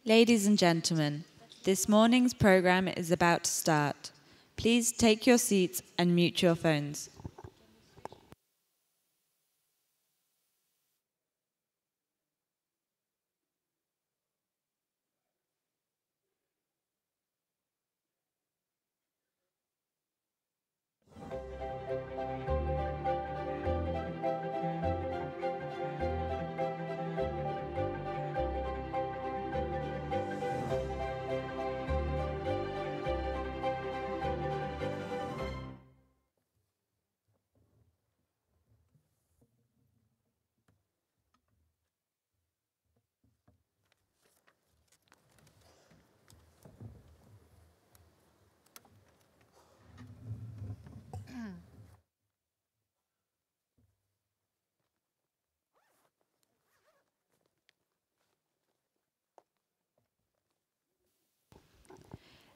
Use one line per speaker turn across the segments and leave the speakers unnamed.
Ladies and gentlemen, this morning's program is about to start. Please take your seats and mute your phones.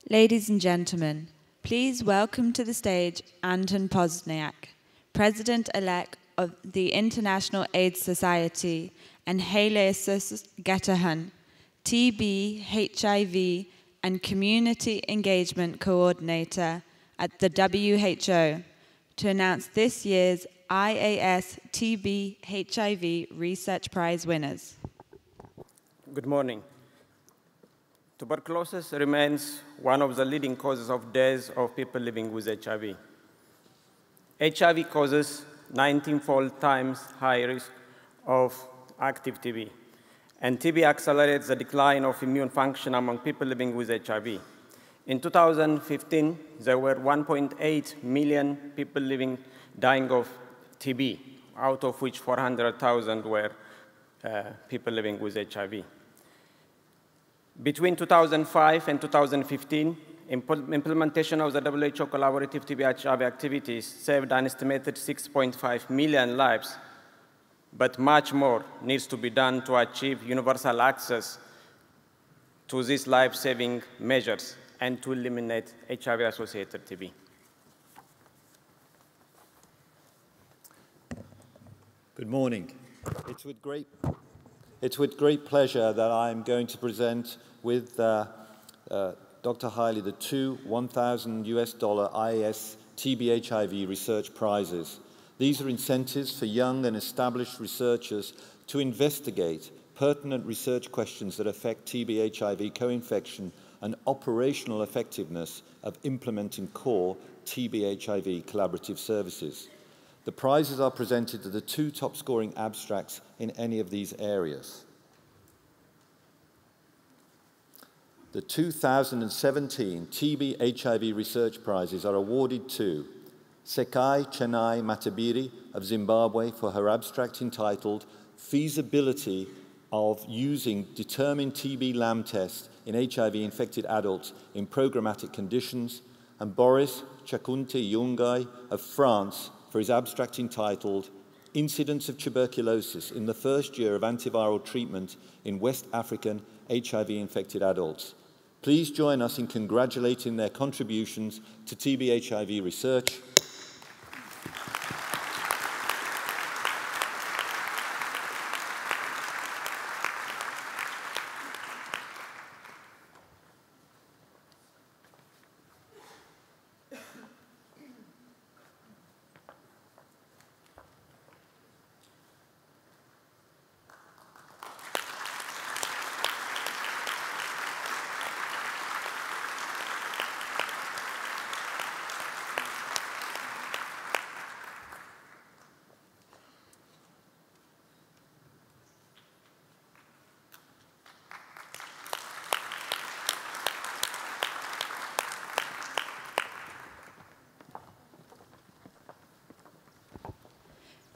Ladies and gentlemen, please welcome to the stage Anton Pozniak, President-elect of the International AIDS Society, and Hailesus Getahan, TB, HIV, and Community Engagement Coordinator at the WHO, to announce this year's IAS TB HIV Research Prize winners.
Good morning. Tuberculosis remains one of the leading causes of death of people living with HIV. HIV causes 19-fold times higher risk of active TB, and TB accelerates the decline of immune function among people living with HIV. In 2015, there were 1.8 million people dying of TB, out of which 400,000 were people living with HIV. Between 2005 and 2015, implementation of the WHO collaborative TB-HIV activities saved an estimated 6.5 million lives, but much more needs to be done to achieve universal access to these life-saving measures and to eliminate HIV-associated TB.
Good morning. It's with great pleasure that I'm going to present with Dr. Hiley the two $1,000 IAS TB-HIV research prizes. These are incentives for young and established researchers to investigate pertinent research questions that affect TB-HIV co-infection and operational effectiveness of implementing core TB-HIV collaborative services. The prizes are presented to the two top-scoring abstracts in any of these areas. The 2017 TB/HIV Research Prizes are awarded to Sekai Chenai Matabiri of Zimbabwe for her abstract entitled Feasibility of Using Determined TB Lamb Test in HIV-Infected Adults in Programmatic Conditions, and Boris Chakunte Yungai of France for his abstract entitled Incidence of Tuberculosis in the First Year of Antiviral Treatment in West African HIV-Infected Adults. Please join us in congratulating their contributions to TB/HIV research.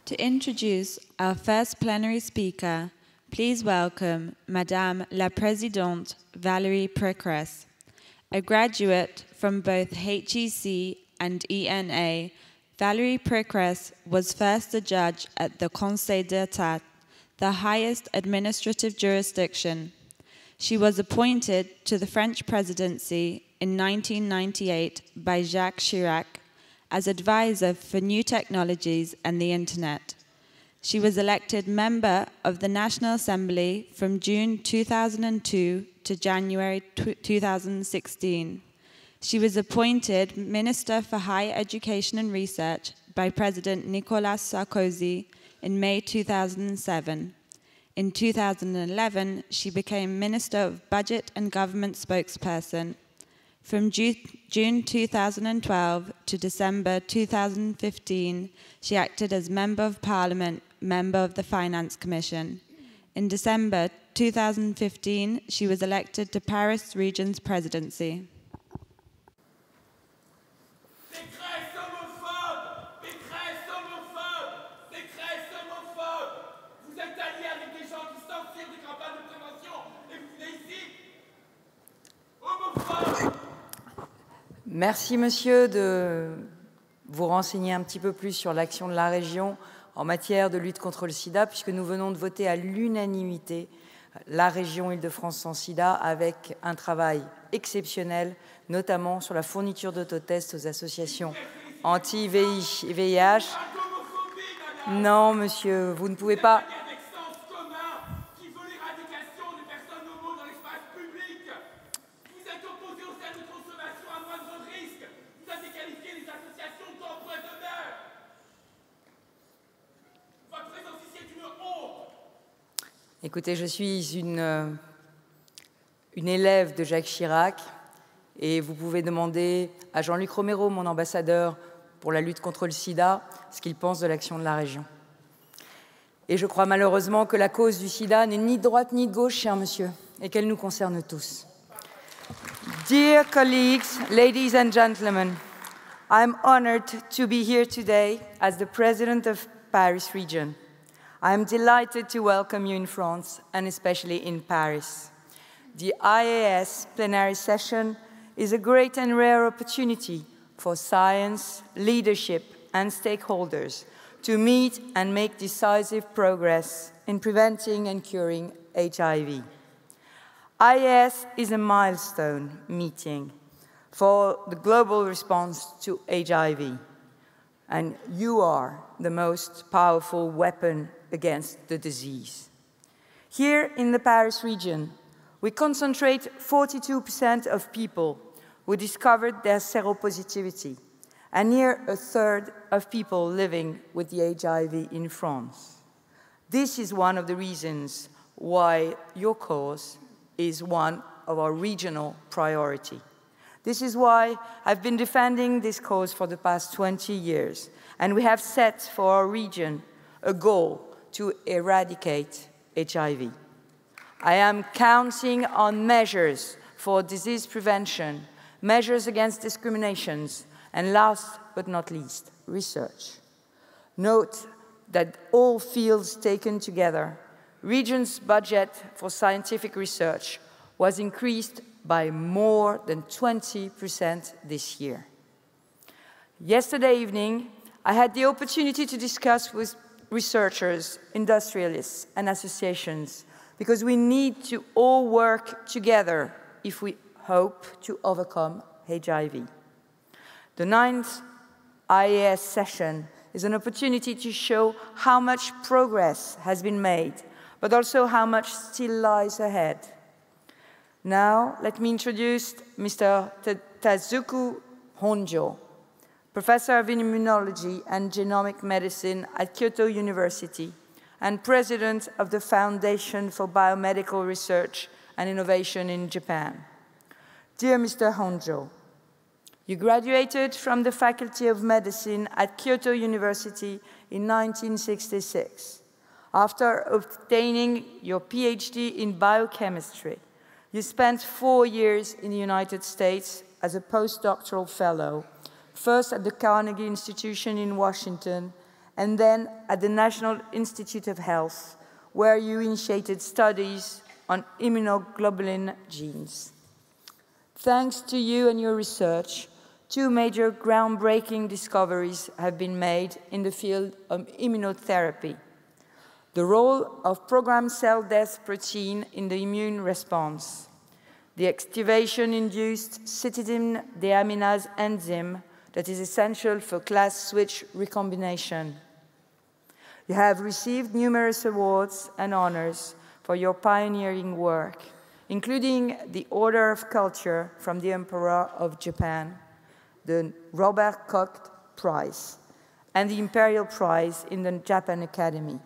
To introduce our first plenary speaker, please welcome Madame la Présidente Valérie Pécresse. A graduate from both HEC and ENA, Valérie Pécresse was first a judge at the Conseil d'État, the highest administrative jurisdiction. She was appointed to the French presidency in 1998 by Jacques Chirac as advisor for new technologies and the internet. She was elected member of the National Assembly from June 2002 to January 2016. She was appointed Minister for Higher Education and Research by President Nicolas Sarkozy in May 2007. In 2011, she became Minister of Budget and Government Spokesperson. From June 2012 to December 2015, she acted as Member of Parliament, member of the Finance Commission. In December 2015, she was elected to Paris Region's presidency.
Merci, monsieur, de vous renseigner un petit peu plus sur l'action de la région en matière de lutte contre le sida, puisque nous venons de voter à l'unanimité la région Île-de-France sans sida avec un travail exceptionnel, notamment sur la fourniture d'autotests aux associations anti-VIH. Non, monsieur, vous ne pouvez pas... Écoutez, je suis une élève de Jacques Chirac et vous pouvez demander à Jean-Luc Romero, mon ambassadeur pour la lutte contre le sida, ce qu'il pense de l'action de la région. Et je crois malheureusement que la cause du sida n'est ni de droite ni de gauche, cher monsieur, et qu'elle nous concerne tous. Dear colleagues, ladies and gentlemen, I'm honored to be here today as the president of Paris region. I am delighted to welcome you in France, and especially in Paris. The IAS plenary session is a great and rare opportunity for science, leadership, and stakeholders to meet and make decisive progress in preventing and curing HIV. IAS is a milestone meeting for the global response to HIV, and you are the most powerful weapon against the disease. Here in the Paris region, we concentrate 42% of people who discovered their seropositivity, and near a third of people living with the HIV in France. This is one of the reasons why your cause is one of our regional priority. This is why I've been defending this cause for the past 20 years, and we have set for our region a goal to eradicate HIV. I am counting on measures for disease prevention, measures against discriminations, and last but not least, research. Note that all fields taken together, regions' budget for scientific research was increased by more than 20% this year. Yesterday evening, I had the opportunity to discuss with researchers, industrialists, and associations, because we need to all work together if we hope to overcome HIV. The 9th IAS session is an opportunity to show how much progress has been made, but also how much still lies ahead. Now, let me introduce Mr. Tazuku Honjo, Professor of Immunology and Genomic Medicine at Kyoto University and President of the Foundation for Biomedical Research and Innovation in Japan. Dear Mr. Honjo, you graduated from the Faculty of Medicine at Kyoto University in 1966. After obtaining your PhD in biochemistry, you spent 4 years in the United States as a postdoctoral fellow, first at the Carnegie Institution in Washington, and then at the National Institute of Health, where you initiated studies on immunoglobulin genes. Thanks to you and your research, 2 major groundbreaking discoveries have been made in the field of immunotherapy: the role of programmed cell death protein in the immune response, the activation-induced cytidine deaminase enzyme that is essential for class switch recombination. You have received numerous awards and honors for your pioneering work, including the Order of Culture from the Emperor of Japan, the Robert Koch Prize, and the Imperial Prize in the Japan Academy.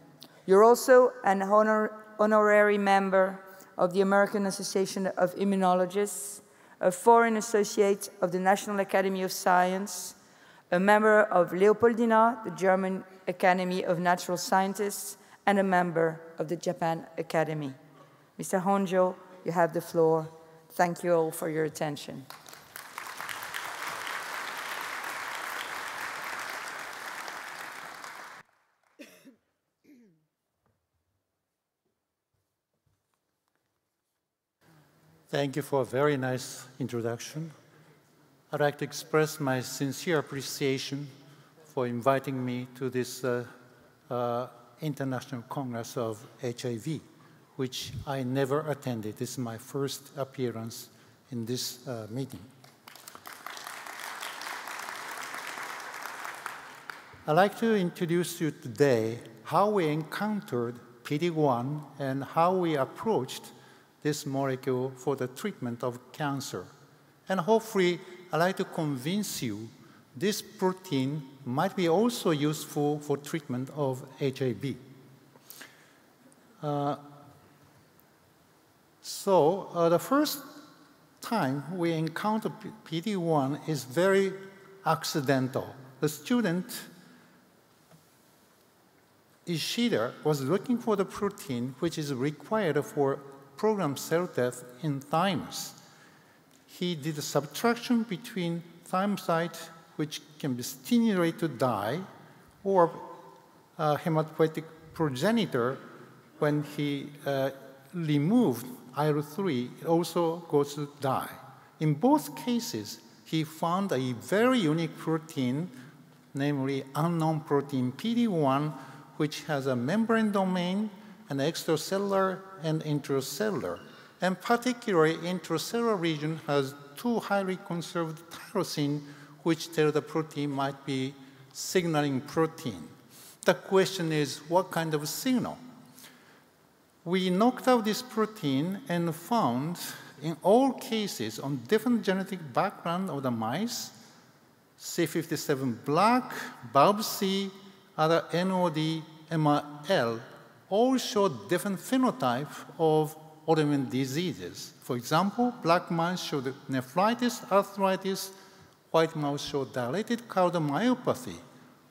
You're also an honorary member of the American Association of Immunologists, a foreign associate of the National Academy of Science, a member of Leopoldina, the German Academy of Natural Scientists, and a member of the Japan Academy. Mr. Honjo, you have the floor. Thank you all for your attention.
Thank you for a very nice introduction. I'd like to express my sincere appreciation for inviting me to this International Congress of HIV, which I never attended. This is my first appearance in this meeting. I'd like to introduce you today how we encountered PD-1 and how we approached this molecule for the treatment of cancer. And hopefully, I'd like to convince you this protein might be also useful for treatment of HIV. The first time we encounter PD-1 is very accidental. The student, Ishida, was looking for the protein which is required for programmed cell death in thymus. He did a subtraction between thymocyte, which can be stimulated to die, or hematopoietic progenitor. When he removed IL-3, it also goes to die. In both cases, he found a very unique protein, namely unknown protein PD-1, which has a membrane domain, an extracellular and intracellular. And particularly, intracellular region has 2 highly conserved tyrosine, which tell the protein might be signaling protein. The question is, what kind of signal? We knocked out this protein and found, in all cases, on different genetic background of the mice, C57 black, BALB/C, other NOD, MRL, all show different phenotype of autoimmune diseases. For example, black mice show nephritis, arthritis, white mouse show dilated cardiomyopathy,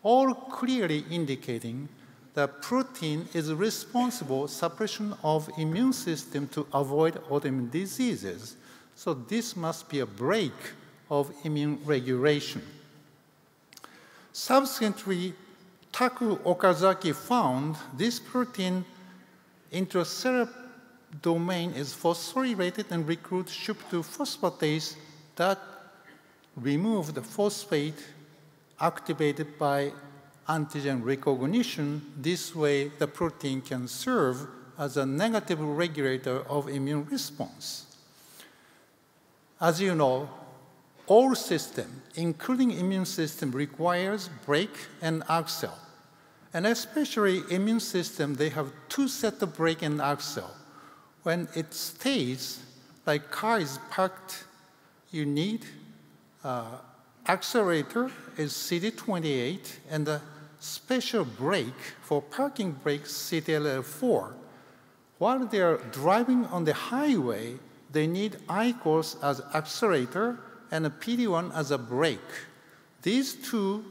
all clearly indicating that protein is responsible for suppression of immune system to avoid autoimmune diseases. So this must be a break of immune regulation. Subsequently, Taku Okazaki found this protein intracellular domain is phosphorylated and recruits SHP2 phosphatase that remove the phosphate activated by antigen recognition. This way, the protein can serve as a negative regulator of immune response. As you know, all systems, including immune system, requires brake and axle. And especially immune system, they have two sets of brake and axle. When it stays, like car is parked, you need accelerator is CD28, and the special brake for parking brake CTLL4. While they are driving on the highway, they need IAS as accelerator and a PD-1 as a brake. These two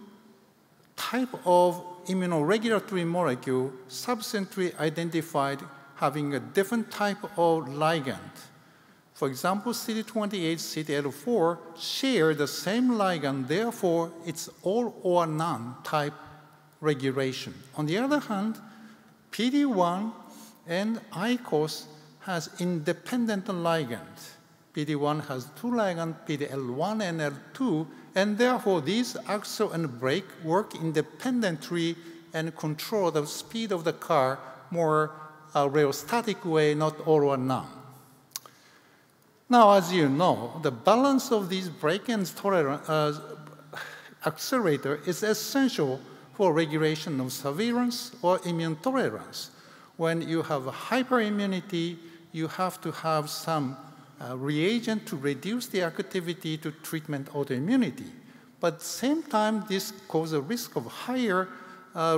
type of immunoregulatory molecule subsequently identified having a different type of ligand. For example, CD28, CTLA4 share the same ligand, therefore it's all or none type regulation. On the other hand, PD-1 and IAS has independent ligand. PD-1 has two ligands, PD-L1 and L2, and therefore these axle and brake work independently and control the speed of the car more rheostatic way, not all or none. Now, as you know, the balance of these brake and accelerator is essential for regulation of surveillance or immune tolerance. When you have hyperimmunity, you have to have some reagent to reduce the activity to treatment autoimmunity. But at the same time, this causes a risk of higher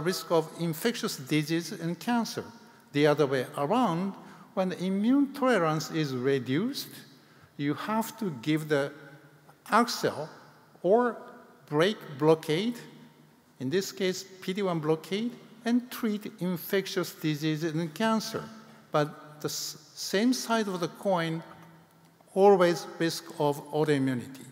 risk of infectious disease and cancer. The other way around, when the immune tolerance is reduced, you have to give the axle or brake blockade, in this case, PD-1 blockade, and treat infectious diseases and cancer. But the same side of the coin, always risk of autoimmunity.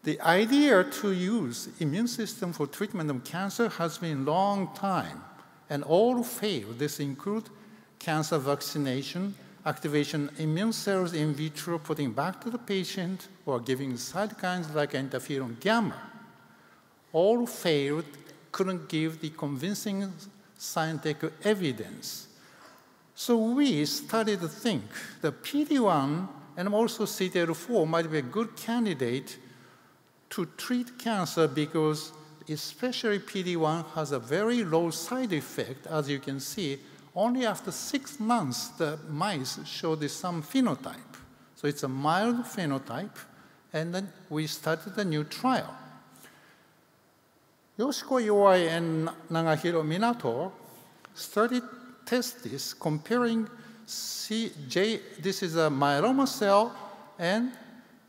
The idea to use immune system for treatment of cancer has been a long time, and all failed. This includes cancer vaccination, activation immune cells in vitro, putting back to the patient, or giving cytokines like interferon gamma. All failed, couldn't give the convincing scientific evidence. So we started to think that PD-1 and also CTLA4 might be a good candidate to treat cancer because especially PD-1 has a very low side effect. As you can see, only after 6 months, the mice showed some phenotype. So it's a mild phenotype, and then we started a new trial. Yoshiko Iwai and Nagahiro Minato started test this, comparing this is a myeloma cell and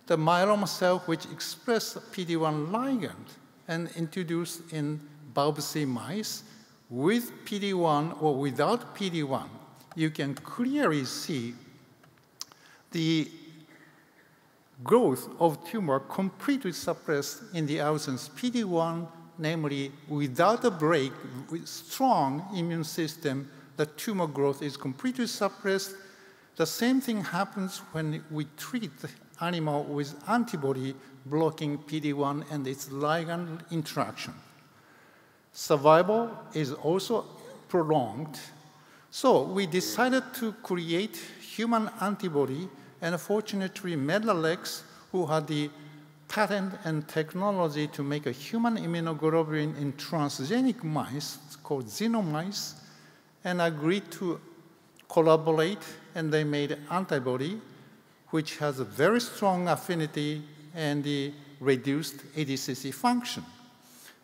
the myeloma cell which express PD-1 ligand, and introduced in bulb C mice with PD-1 or without PD-1. You can clearly see the growth of tumor completely suppressed in the absence of PD-1, namely without a break, with strong immune system, the tumor growth is completely suppressed. The same thing happens when we treat the animal with antibody blocking PD-1 and its ligand interaction. Survival is also prolonged. So we decided to create human antibody, and fortunately Medalex, who had the patent and technology to make a human immunoglobulin in transgenic mice, it's called xenomice, and agreed to collaborate, and they made an antibody which has a very strong affinity and the reduced ADCC function.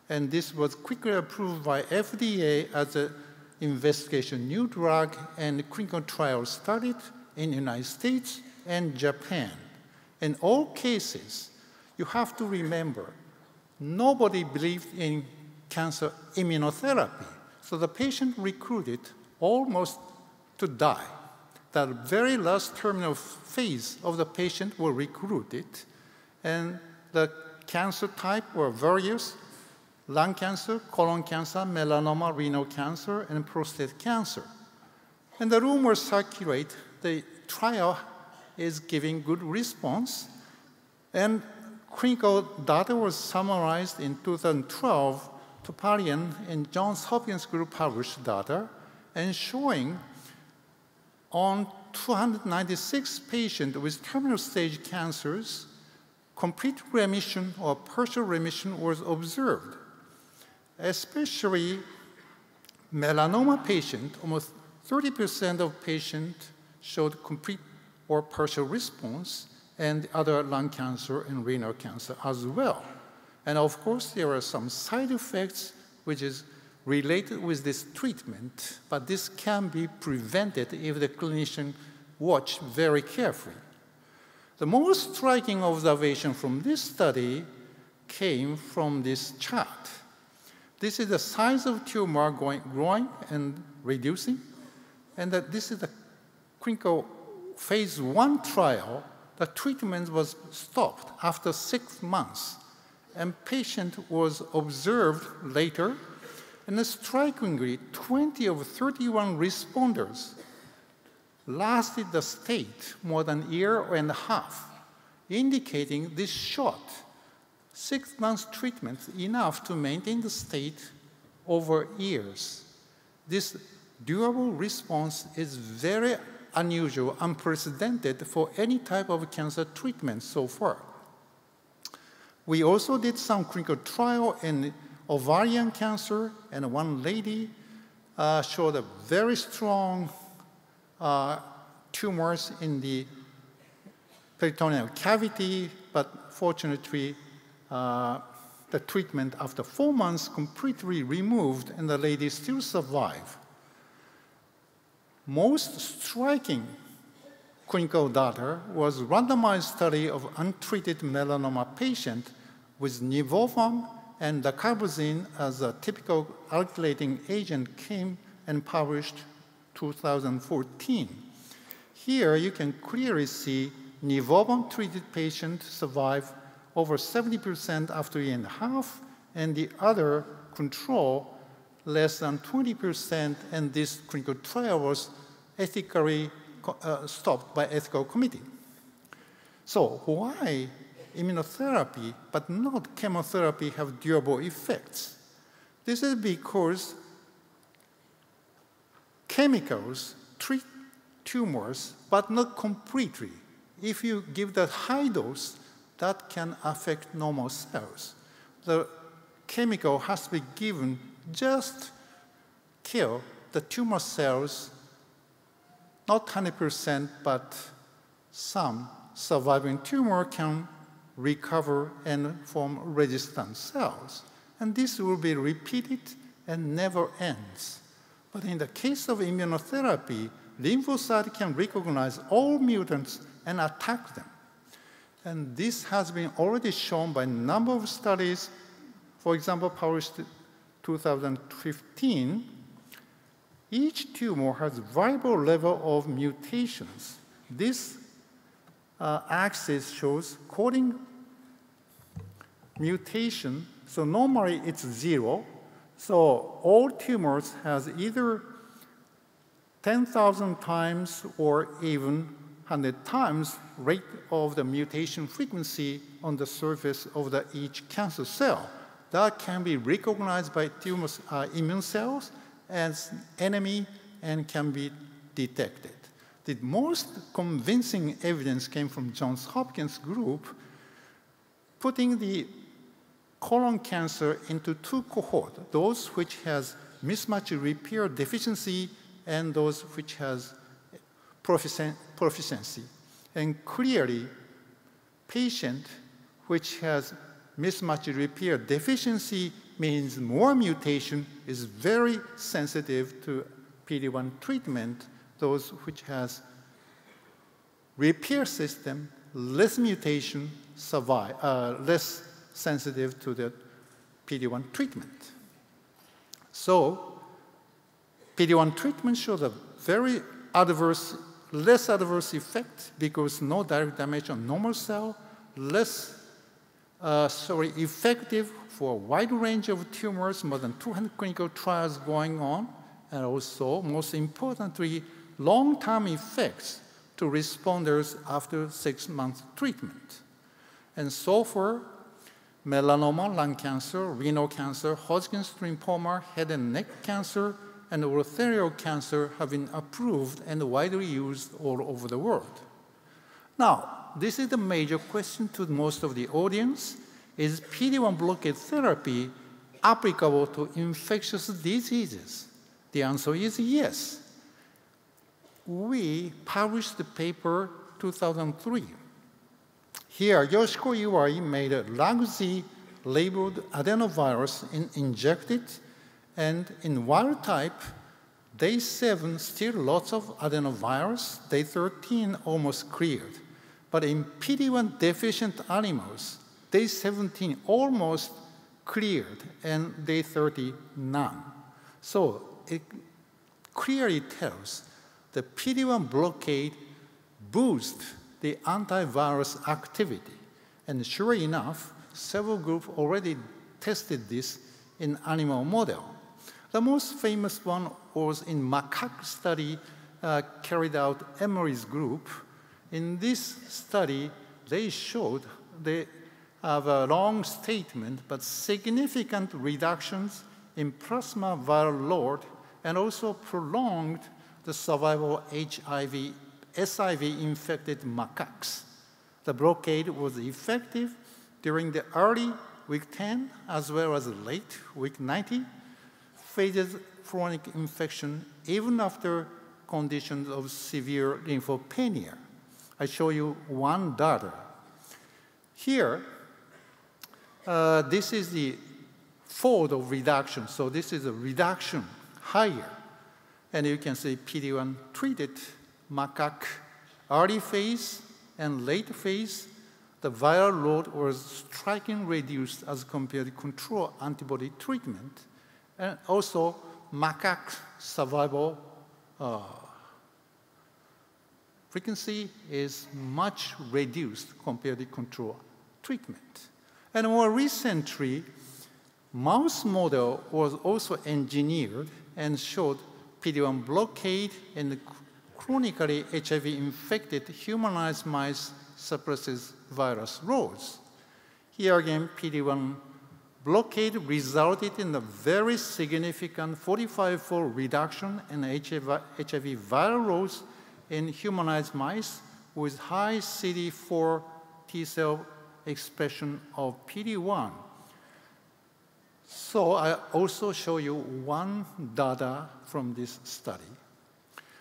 And this was quickly approved by FDA as an investigation new drug, and clinical trials started in the United States and Japan. In all cases, you have to remember, nobody believed in cancer immunotherapy. So the patient recruited almost to die. the very last terminal phase of the patient were recruited, and the cancer type were various: lung cancer, colon cancer, melanoma, renal cancer, and prostate cancer. And the rumors circulate the trial is giving good response, and clinical data was summarized in 2012. Topalian and Johns Hopkins group published data and showing on 296 patients with terminal stage cancers, complete remission or partial remission was observed. Especially melanoma patient, almost 30% of patients showed complete or partial response, and other lung cancer and renal cancer as well. And of course, there are some side effects which is related with this treatment, but this can be prevented if the clinician watch very carefully. The most striking observation from this study came from this chart. This is the size of tumor growing and reducing, and that this is the clinical phase 1 trial. The treatment was stopped after 6 months, and patient was observed later, and strikingly, 20 of 31 responders lasted the state more than a year and a half, indicating this short 6 months treatment enough to maintain the state over years. This durable response is very unusual, unprecedented for any type of cancer treatment so far. We also did some clinical trial in ovarian cancer, and one lady showed a very strong tumors in the peritoneal cavity, but fortunately, the treatment after 4 months completely removed, and the lady still survived. Most striking clinical data was randomized study of untreated melanoma patient with nivolumab and dacarbazine as a typical alkylating agent came and published 2014. Here you can clearly see nivolumab-treated patients survive over 70% after a year and a half, and the other control less than 20%, and this clinical trial was ethically stopped by ethical committee. So why immunotherapy but not chemotherapy have durable effects? This is because chemicals treat tumors but not completely. If you give that high dose, that can affect normal cells. The chemical has to be given just kill the tumor cells, not 100%, but some surviving tumor can recover and form resistant cells. And this will be repeated and never ends. But in the case of immunotherapy, lymphocyte can recognize all mutants and attack them. And this has been already shown by a number of studies, for example, published in 2015. Each tumor has variable level of mutations. This axis shows coding mutation. So normally it's 0. So all tumors has either 10,000 times or even 100 times rate of the mutation frequency on the surface of each cancer cell. That can be recognized by tumor immune cells as enemy and can be detected. The most convincing evidence came from Johns Hopkins group, putting the colon cancer into 2 cohorts, those which has mismatch repair deficiency and those which has proficiency. And clearly, patient which has mismatch repair deficiency means more mutation is very sensitive to PD-1 treatment. Those which has repair system, less mutation, survive, less sensitive to the PD-1 treatment. So PD-1 treatment shows a very adverse less adverse effect because no direct damage on normal cell, effective for a wide range of tumors, more than 200 clinical trials going on, and also, most importantly, long-term effects to responders after 6 months treatment. And so far, melanoma, lung cancer, renal cancer, Hodgkin's lymphoma, head and neck cancer, and urothelial cancer have been approved and widely used all over the world. Now, this is the major question to most of the audience. Is PD-1 blockade therapy applicable to infectious diseases? The answer is yes. We published the paper 2003. Here, Yoshiko Iwai made a LAG-Z-labeled adenovirus and injected, and in wild type, day 7, still lots of adenovirus, day 13 almost cleared. But in PD-1 deficient animals, day 17 almost cleared, and day 30 none. So it clearly tells the PD-1 blockade boosts the antivirus activity. And sure enough, several groups already tested this in animal model. The most famous one was in macaque study carried out Emery's group. In this study, they showed they have a long statement, but significant reductions in plasma viral load and also prolonged the survival HIV, SIV-infected macaques. The blockade was effective during the early week 10 as well as late week 90 phases of chronic infection even after conditions of severe lymphopenia. I show you one data. Here, this is the fold of reduction. So this is a reduction higher. And you can see PD-1 treated macaque early phase and late phase, the viral load was strikingly reduced as compared to control antibody treatment. And also, macaque survival frequency is much reduced compared to control treatment. And more recently, mouse model was also engineered and showed PD-1 blockade in chronically HIV-infected humanized mice suppresses virus loads. Here again, PD-1 blockade resulted in a very significant 45-fold reduction in HIV viral loads in humanized mice with high CD4 T-cell expression of PD-1. So I also show you one data from this study.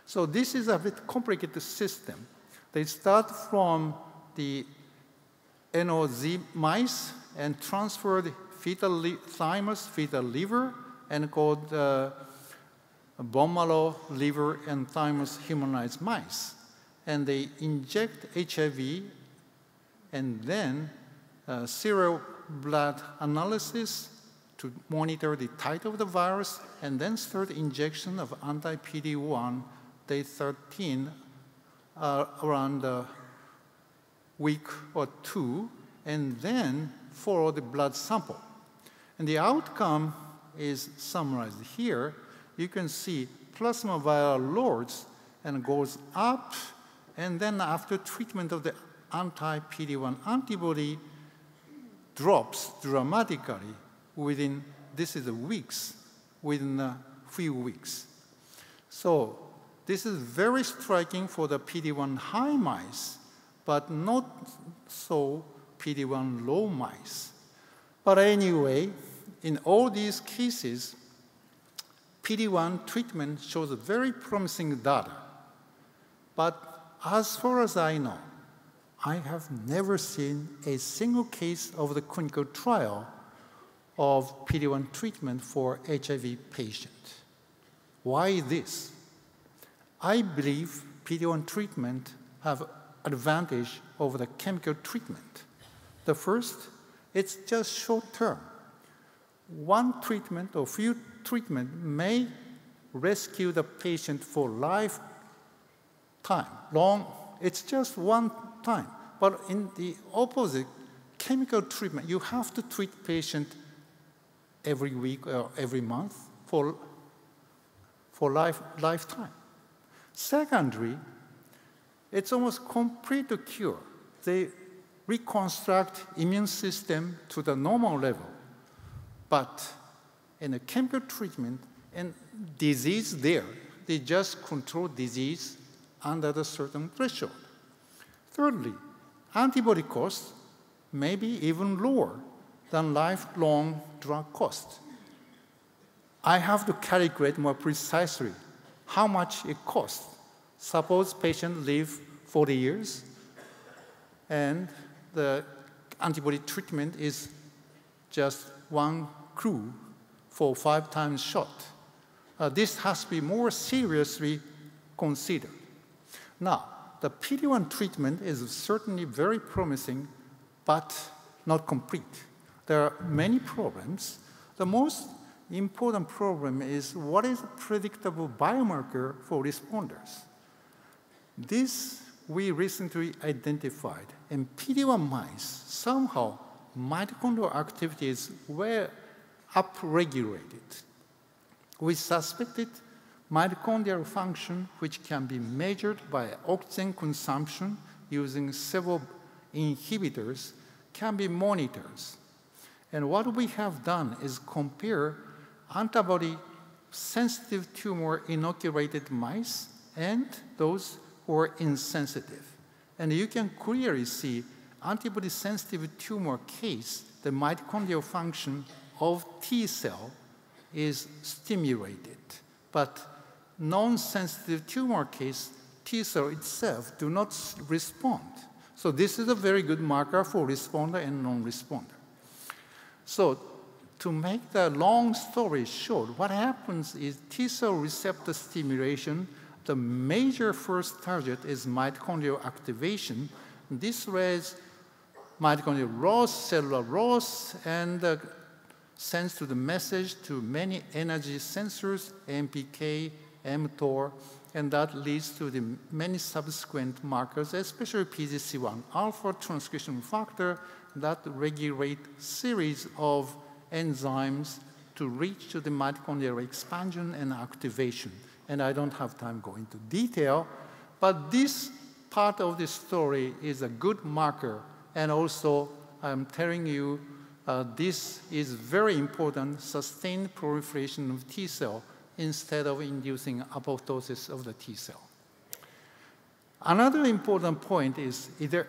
So this is a bit complicated system. They start from the NOZ mice and transferred fetal thymus, fetal liver, and called bone marrow, liver, and thymus humanized mice. And they inject HIV and then serial blood analysis to monitor the titer of the virus, and then start injection of anti-PD-1 day 13 around a week or two, and then follow the blood sample. And the outcome is summarized here. You can see plasma viral loads and goes up, and then after treatment of the anti-PD-1 antibody drops dramatically within, this is weeks, within a few weeks. So this is very striking for the PD-1 high mice, but not so PD-1 low mice. But anyway, in all these cases, PD-1 treatment shows very promising data. But as far as I know, I have never seen a single case of the clinical trial of PD-1 treatment for HIV patients. Why this? I believe PD-1 treatment have advantage over the chemical treatment. The first, it's just short term. One treatment or few treatment may rescue the patient for lifetime time. It's just one time. But in the opposite, chemical treatment, you have to treat patient every week or every month for lifetime. Secondary, it's almost complete cure. They reconstruct immune system to the normal level. But in a chemical treatment, and disease there, they just control disease under the certain threshold. Thirdly, antibody cost may be even lower than lifelong drug cost. I have to calculate more precisely how much it costs. Suppose patient live 40 years, and the antibody treatment is just one crew for 5 times shot. This has to be more seriously considered. Now, the PD-1 treatment is certainly very promising, but not complete. There are many problems. The most important problem is what is a predictable biomarker for responders. This we recently identified. In PD-1 mice, somehow mitochondrial activities were upregulated. We suspected mitochondrial function, which can be measured by oxygen consumption using several inhibitors, can be monitored. And what we have done is compare antibody-sensitive tumor inoculated mice and those who are insensitive. And you can clearly see antibody-sensitive tumor case, the mitochondrial function of T cell is stimulated. But non-sensitive tumor case, T cell itself do not respond. So this is a very good marker for responder and non-responder. So to make the long story short, what happens is T cell receptor stimulation, the major first target is mitochondrial activation. This raises mitochondrial loss, cellular loss, and sends to the message to many energy sensors, MPK, mTOR, and that leads to the many subsequent markers, especially PGC1 alpha transcription factor that regulate series of enzymes to reach to the mitochondrial expansion and activation. And I don't have time to go into detail, but this part of the story is a good marker, and also I'm telling you this is very important, sustained proliferation of T cell instead of inducing apoptosis of the T cell. Another important point is there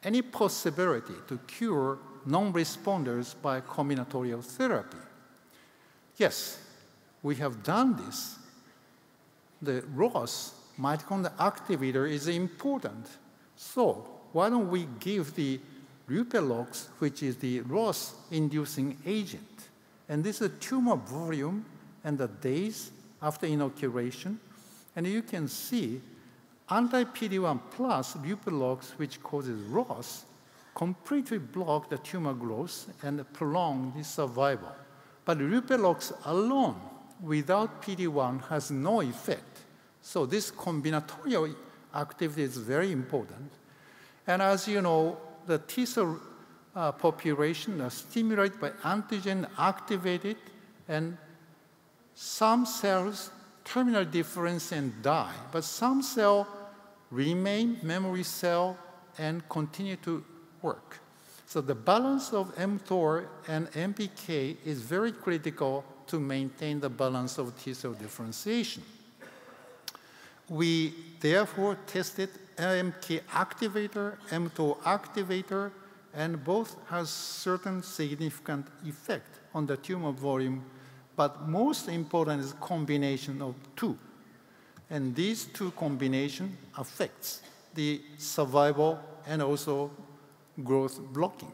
any possibility to cure non-responders by combinatorial therapy? Yes, we have done this. The ROS mitochondrial activator is important. So why don't we give the Rupelox, which is the ROS-inducing agent. And this is tumor volume and the days after inoculation. And you can see anti-PD-1 plus Rupelox, which causes ROS, completely block the tumor growth and prolong the survival. But Rupelox alone, without PD-1, has no effect. So this combinatorial activity is very important. And as you know, the T cell population are stimulated by antigen activated, and some cells terminal difference and die, but some cells remain memory cell and continue to work. So the balance of mTOR and MPK is very critical to maintain the balance of T cell differentiation. We therefore tested MK activator, mTOR activator, and both has certain significant effect on the tumor volume, but most important is combination of two. And these two combination affects the survival and also growth blocking.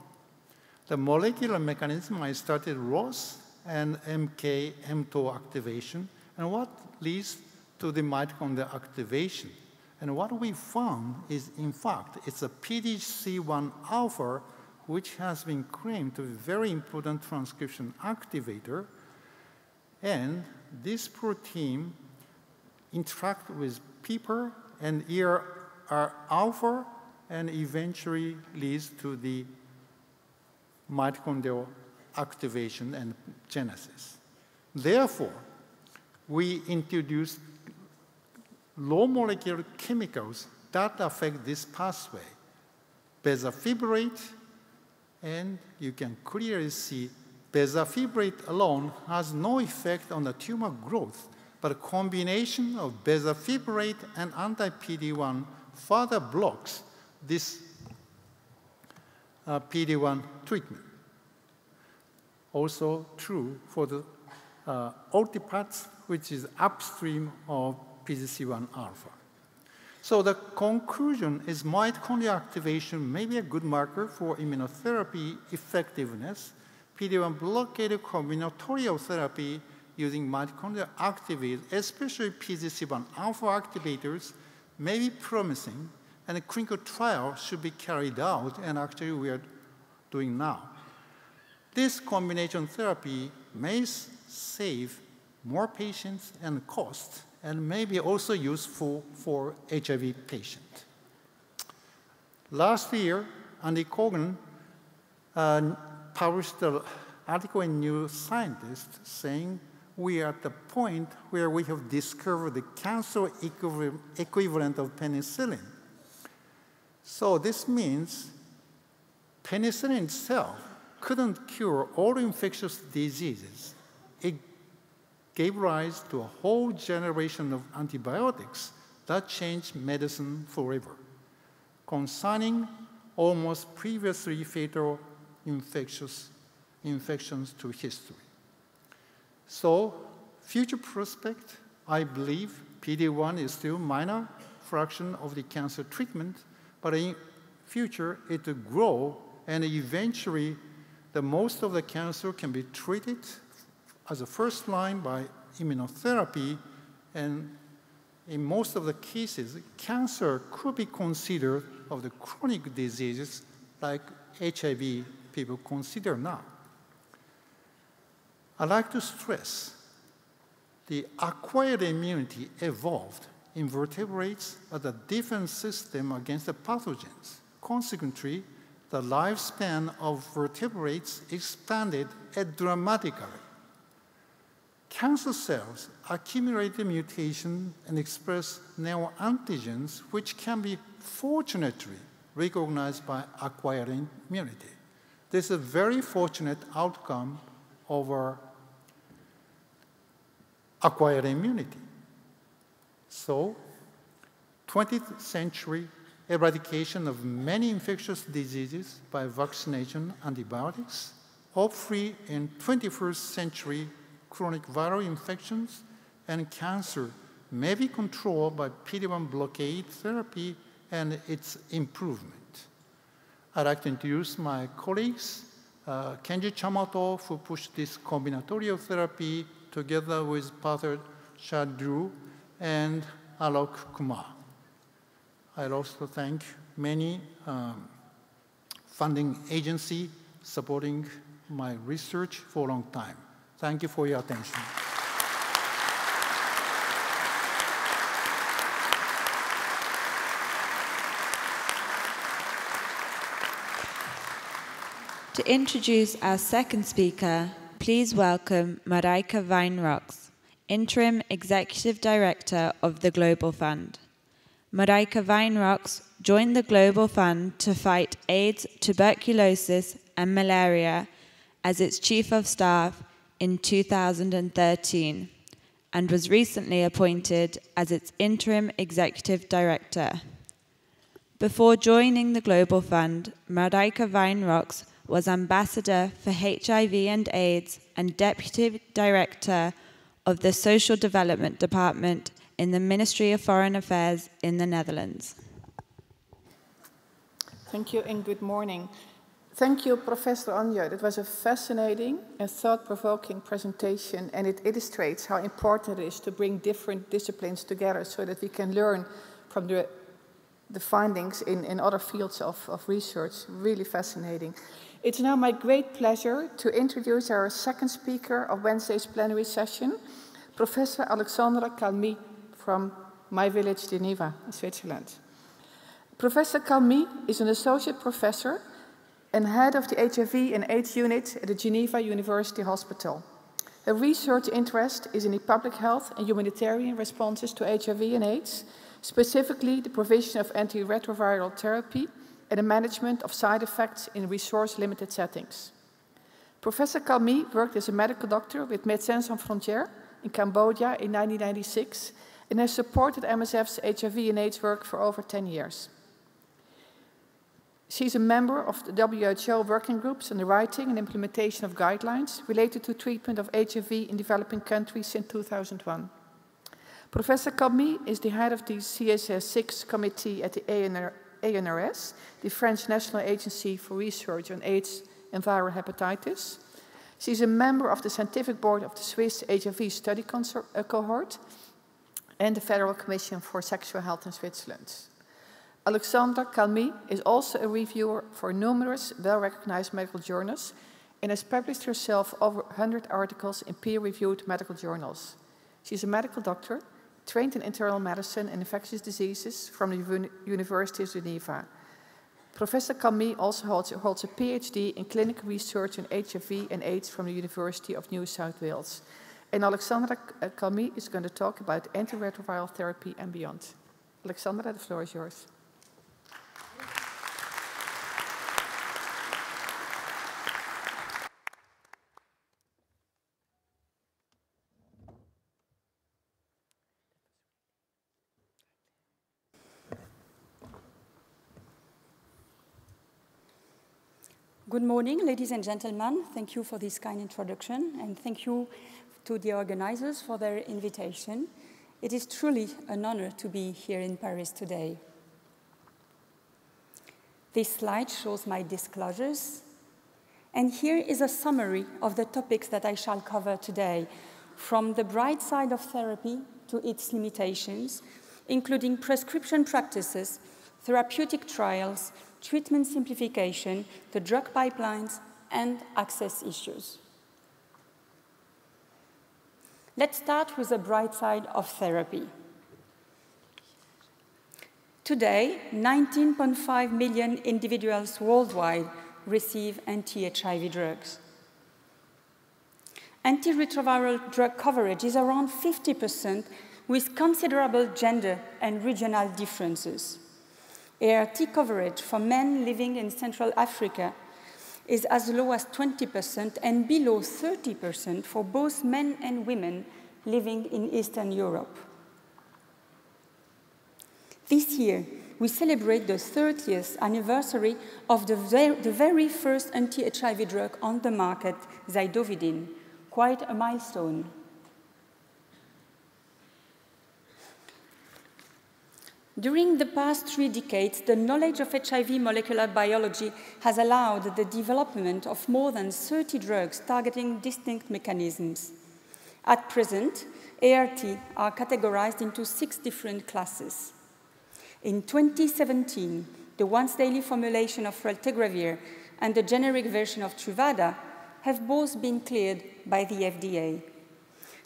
The molecular mechanism, I started ROS and MK, mTOR activation, and what leads to the mitochondrial activation. And what we found is, in fact, it's a PGC1 alpha, which has been claimed to be a very important transcription activator. And this protein interacts with PPAR and ER alpha, and eventually leads to the mitochondrial activation and genesis. Therefore, we introduced low molecular chemicals that affect this pathway. Bezafibrate, and you can clearly see bezafibrate alone has no effect on the tumor growth, but a combination of bezafibrate and anti-PD-1 further blocks this PD-1 treatment. Also true for the OTPATs, which is upstream of PGC1 alpha. So the conclusion is mitochondrial activation may be a good marker for immunotherapy effectiveness. PD-1 blockade combinatorial therapy using mitochondrial activators, especially PGC1 alpha activators, may be promising, and a clinical trial should be carried out, and actually we are doing now. This combination therapy may save more patients and cost, and may be also useful for HIV patients. Last year, Andy Cogan published an article in New Scientist saying we are at the point where we have discovered the cancer equivalent of penicillin. So this means penicillin itself couldn't cure all infectious diseases. It gave rise to a whole generation of antibiotics that changed medicine forever, consigning almost previously fatal infections to history. So, future prospect, I believe PD-1 is still a minor fraction of the cancer treatment, but in future it will grow, and eventually the most of the cancer can be treated as a first line by immunotherapy, and in most of the cases, cancer could be considered of the chronic diseases like HIV people consider now. I'd like to stress the acquired immunity evolved in vertebrates as a defense system against the pathogens. Consequently, the lifespan of vertebrates expanded dramatically. Cancer cells accumulate the mutation and express neoantigens, which can be fortunately recognized by acquired immunity. This is a very fortunate outcome of our acquired immunity. So, 20th century eradication of many infectious diseases by vaccination antibiotics, hopefully in 21st century chronic viral infections and cancer may be controlled by PD-1 blockade therapy and its improvement. I'd like to introduce my colleagues, Kenji Chamato, who pushed this combinatorial therapy together with Partha Shadru and Alok Kumar. I'd also thank many funding agencies supporting my research for a long time. Thank you for your attention.
To introduce our second speaker, please welcome Marijke Wijnroks, Interim Executive Director of the Global Fund. Marijke Wijnroks joined the Global Fund to fight AIDS, tuberculosis, and malaria as its Chief of Staff in 2013 and was recently appointed as its Interim Executive Director. Before joining the Global Fund, Marijke Wijnroks was Ambassador for HIV and AIDS and Deputy Director of the Social Development Department in the Ministry of Foreign Affairs in the Netherlands.
Thank you and good morning. Thank you, Professor Anja. It was a fascinating and thought-provoking presentation, and it illustrates how important it is to bring different disciplines together so that we can learn from the findings in other fields of research. Really fascinating. It's now my great pleasure to introduce our second speaker of Wednesday's plenary session, Professor Alexandra Calmy from my village Geneva in Switzerland. Professor Calmy is an associate professor and head of the HIV and AIDS unit at the Geneva University Hospital. Her research interest is in the public health and humanitarian responses to HIV and AIDS, specifically the provision of antiretroviral therapy and the management of side effects in resource-limited settings. Professor Calmy worked as a medical doctor with Médecins Sans Frontières in Cambodia in 1996 and has supported MSF's HIV and AIDS work for over 10 years. She's a member of the WHO working groups on the writing and implementation of guidelines related to treatment of HIV in developing countries since 2001. Professor Calmy is the head of the CSS6 committee at the ANRS, the French National Agency for Research on AIDS and Viral Hepatitis. She's a member of the scientific board of the Swiss HIV study cohort and the Federal Commission for Sexual Health in Switzerland. Alexandra Calmy is also a reviewer for numerous well-recognized medical journals and has published herself over 100 articles in peer-reviewed medical journals. She's a medical doctor, trained in internal medicine and infectious diseases from the University of Geneva. Professor Calmy also holds a PhD in clinical research on HIV and AIDS from the University of New South Wales. And Alexandra Calmy is going to talk about antiretroviral therapy and beyond. Alexandra, the floor is yours.
Good morning, ladies and gentlemen. Thank you for this kind introduction, and thank you to the organizers for their invitation. It is truly an honor to be here in Paris today. This slide shows my disclosures, and here is a summary of the topics that I shall cover today, from the bright side of therapy to its limitations, including prescription practices, therapeutic trials, treatment simplification, the drug pipelines, and access issues. Let's start with the bright side of therapy. Today, 19.5 million individuals worldwide receive anti-HIV drugs. Antiretroviral drug coverage is around 50%, with considerable gender and regional differences. ART coverage for men living in Central Africa is as low as 20% and below 30% for both men and women living in Eastern Europe. This year, we celebrate the 30th anniversary of the very first anti-HIV drug on the market, Zidovudine, quite a milestone. During the past 3 decades, the knowledge of HIV molecular biology has allowed the development of more than 30 drugs targeting distinct mechanisms. At present, ART are categorized into 6 different classes. In 2017, the once-daily formulation of raltegravir and the generic version of Truvada have both been cleared by the FDA.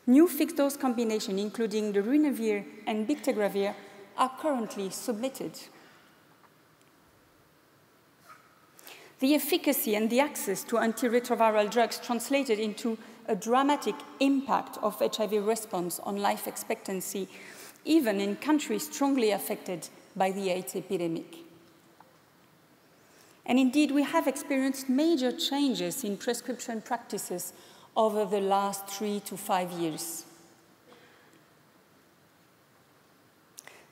New fixed-dose combinations, including the Runavir and Bictegravir, are currently submitted. The efficacy and the access to antiretroviral drugs translated into a dramatic impact of HIV response on life expectancy, even in countries strongly affected by the AIDS epidemic. And indeed, we have experienced major changes in prescription practices over the last 3 to 5 years.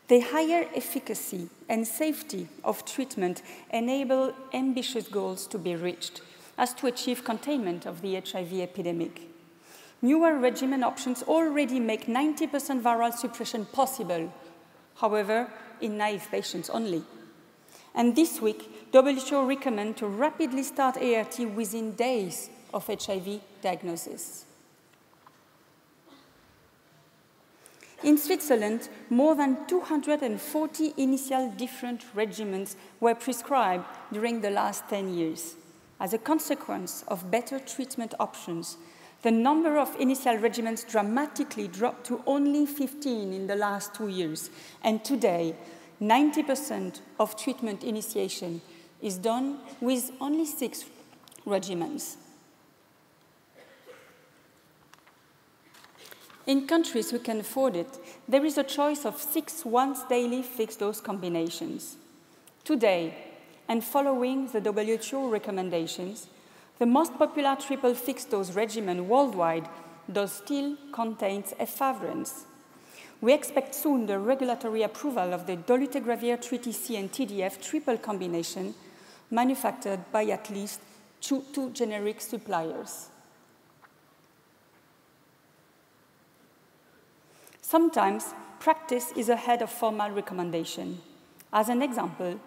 The higher efficacy and safety of treatment enable ambitious goals to be reached, as to achieve containment of the HIV epidemic. Newer regimen options already make 90% viral suppression possible, however, in naive patients only. And this week, WHO recommends to rapidly start ART within days of HIV diagnosis. In Switzerland, more than 240 initial different regimens were prescribed during the last 10 years. As a consequence of better treatment options, The number of initial regimens dramatically dropped to only 15 in the last 2 years. And today, 90% of treatment initiation is done with only 6 regimens. In countries who can afford it, there is a choice of 6 once-daily fixed-dose combinations. Today, and following the WHO recommendations, the most popular triple fixed-dose regimen worldwide does still contains efavirenz. We expect soon the regulatory approval of the dolutegravir, TreTC, and TDF triple combination manufactured by at least two generic suppliers. Sometimes, practice is ahead of formal recommendation. As an example,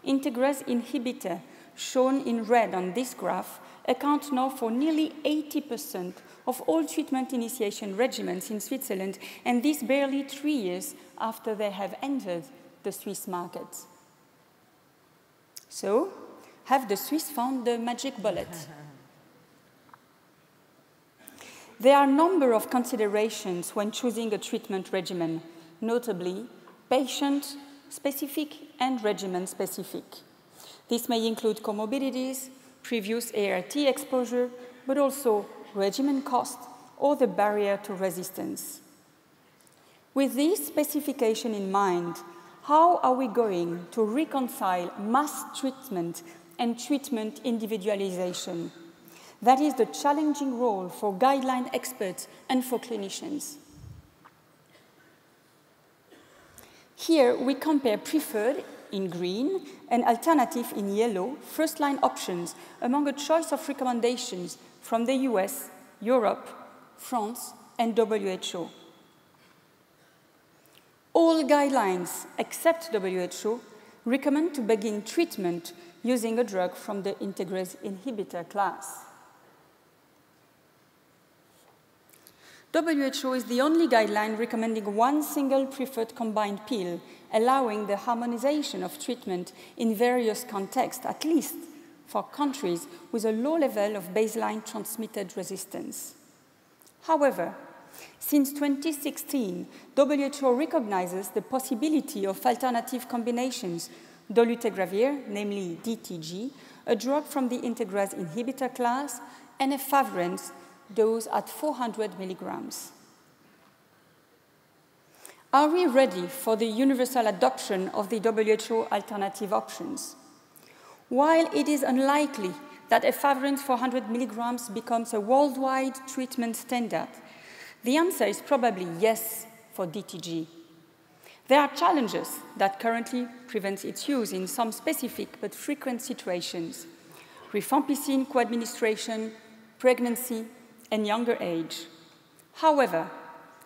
integrase inhibitor, shown in red on this graph, account now for nearly 80% of all treatment initiation regimens in Switzerland, and this barely 3 years after they have entered the Swiss market. So, have the Swiss found the magic bullet? There are a number of considerations when choosing a treatment regimen, notably patient-specific and regimen-specific. This may include comorbidities, previous ART exposure, but also regimen cost or the barrier to resistance. With this specification in mind, how are we going to reconcile mass treatment and treatment individualization? That is the challenging role for guideline experts and for clinicians. Here we compare preferred in green and alternative in yellow first-line options among a choice of recommendations from the US, Europe, France, and WHO. All guidelines except WHO recommend to begin treatment using a drug from the integrase inhibitor class. WHO is the only guideline recommending one single preferred combined pill, allowing the harmonization of treatment in various contexts, at least for countries with a low level of baseline transmitted resistance. However, since 2016, WHO recognizes the possibility of alternative combinations, dolutegravir, namely DTG, a drug from the integrase inhibitor class, and efavirenz, dose at 400 milligrams. Are we ready for the universal adoption of the WHO alternative options? While it is unlikely that efavirenz 400 milligrams becomes a worldwide treatment standard, the answer is probably yes for DTG. There are challenges that currently prevent its use in some specific but frequent situations: rifampicin co-administration, pregnancy, and younger age. However,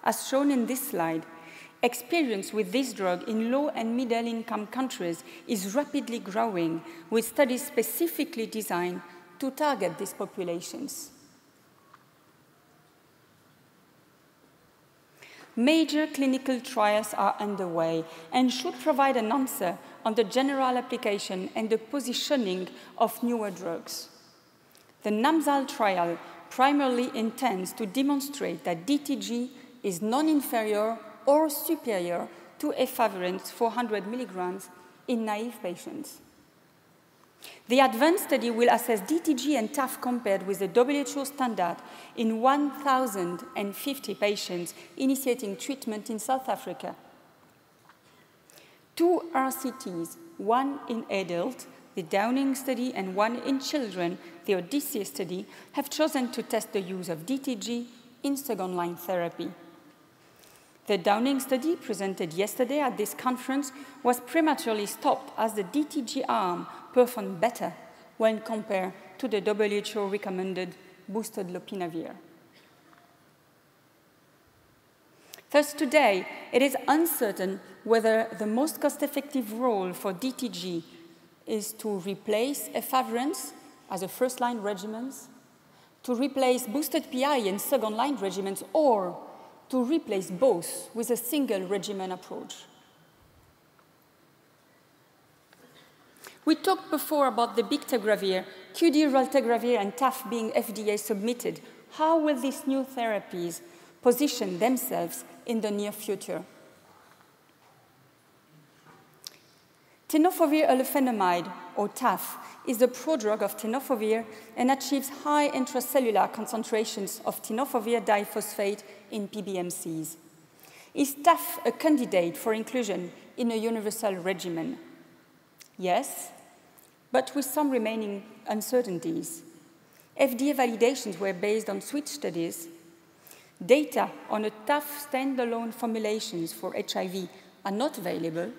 as shown in this slide, experience with this drug in low and middle-income countries is rapidly growing, with studies specifically designed to target these populations. Major clinical trials are underway and should provide an answer on the general application and the positioning of newer drugs. The NAMSAL trial primarily intends to demonstrate that DTG is non-inferior or superior to efavirenz 400 milligrams in naive patients. The ADVANCE study will assess DTG and TAF compared with the WHO standard in 1,050 patients initiating treatment in South Africa. 2 RCTs, one in adult, the Downing study, and one in children, the Odyssey study, have chosen to test the use of DTG in second-line therapy. The Downing study, presented yesterday at this conference, was prematurely stopped as the DTG arm performed better when compared to the WHO-recommended boosted lopinavir. Thus, today, it is uncertain whether the most cost-effective role for DTG is to replace efavirenz as a first-line regimen, to replace boosted PI in second-line regimens, or to replace both with a single regimen approach. We talked before about the bictegravir, QD raltegravir, and TAF being FDA submitted, how will these new therapies position themselves in the near future? Tenofovir olefenamide, or TAF, is a prodrug of tenofovir and achieves high intracellular concentrations of tenofovir diphosphate in PBMCs. Is TAF a candidate for inclusion in a universal regimen? Yes, but with some remaining uncertainties. FDA validations were based on switch studies. Data on a TAF standalone formulations for HIV are not available,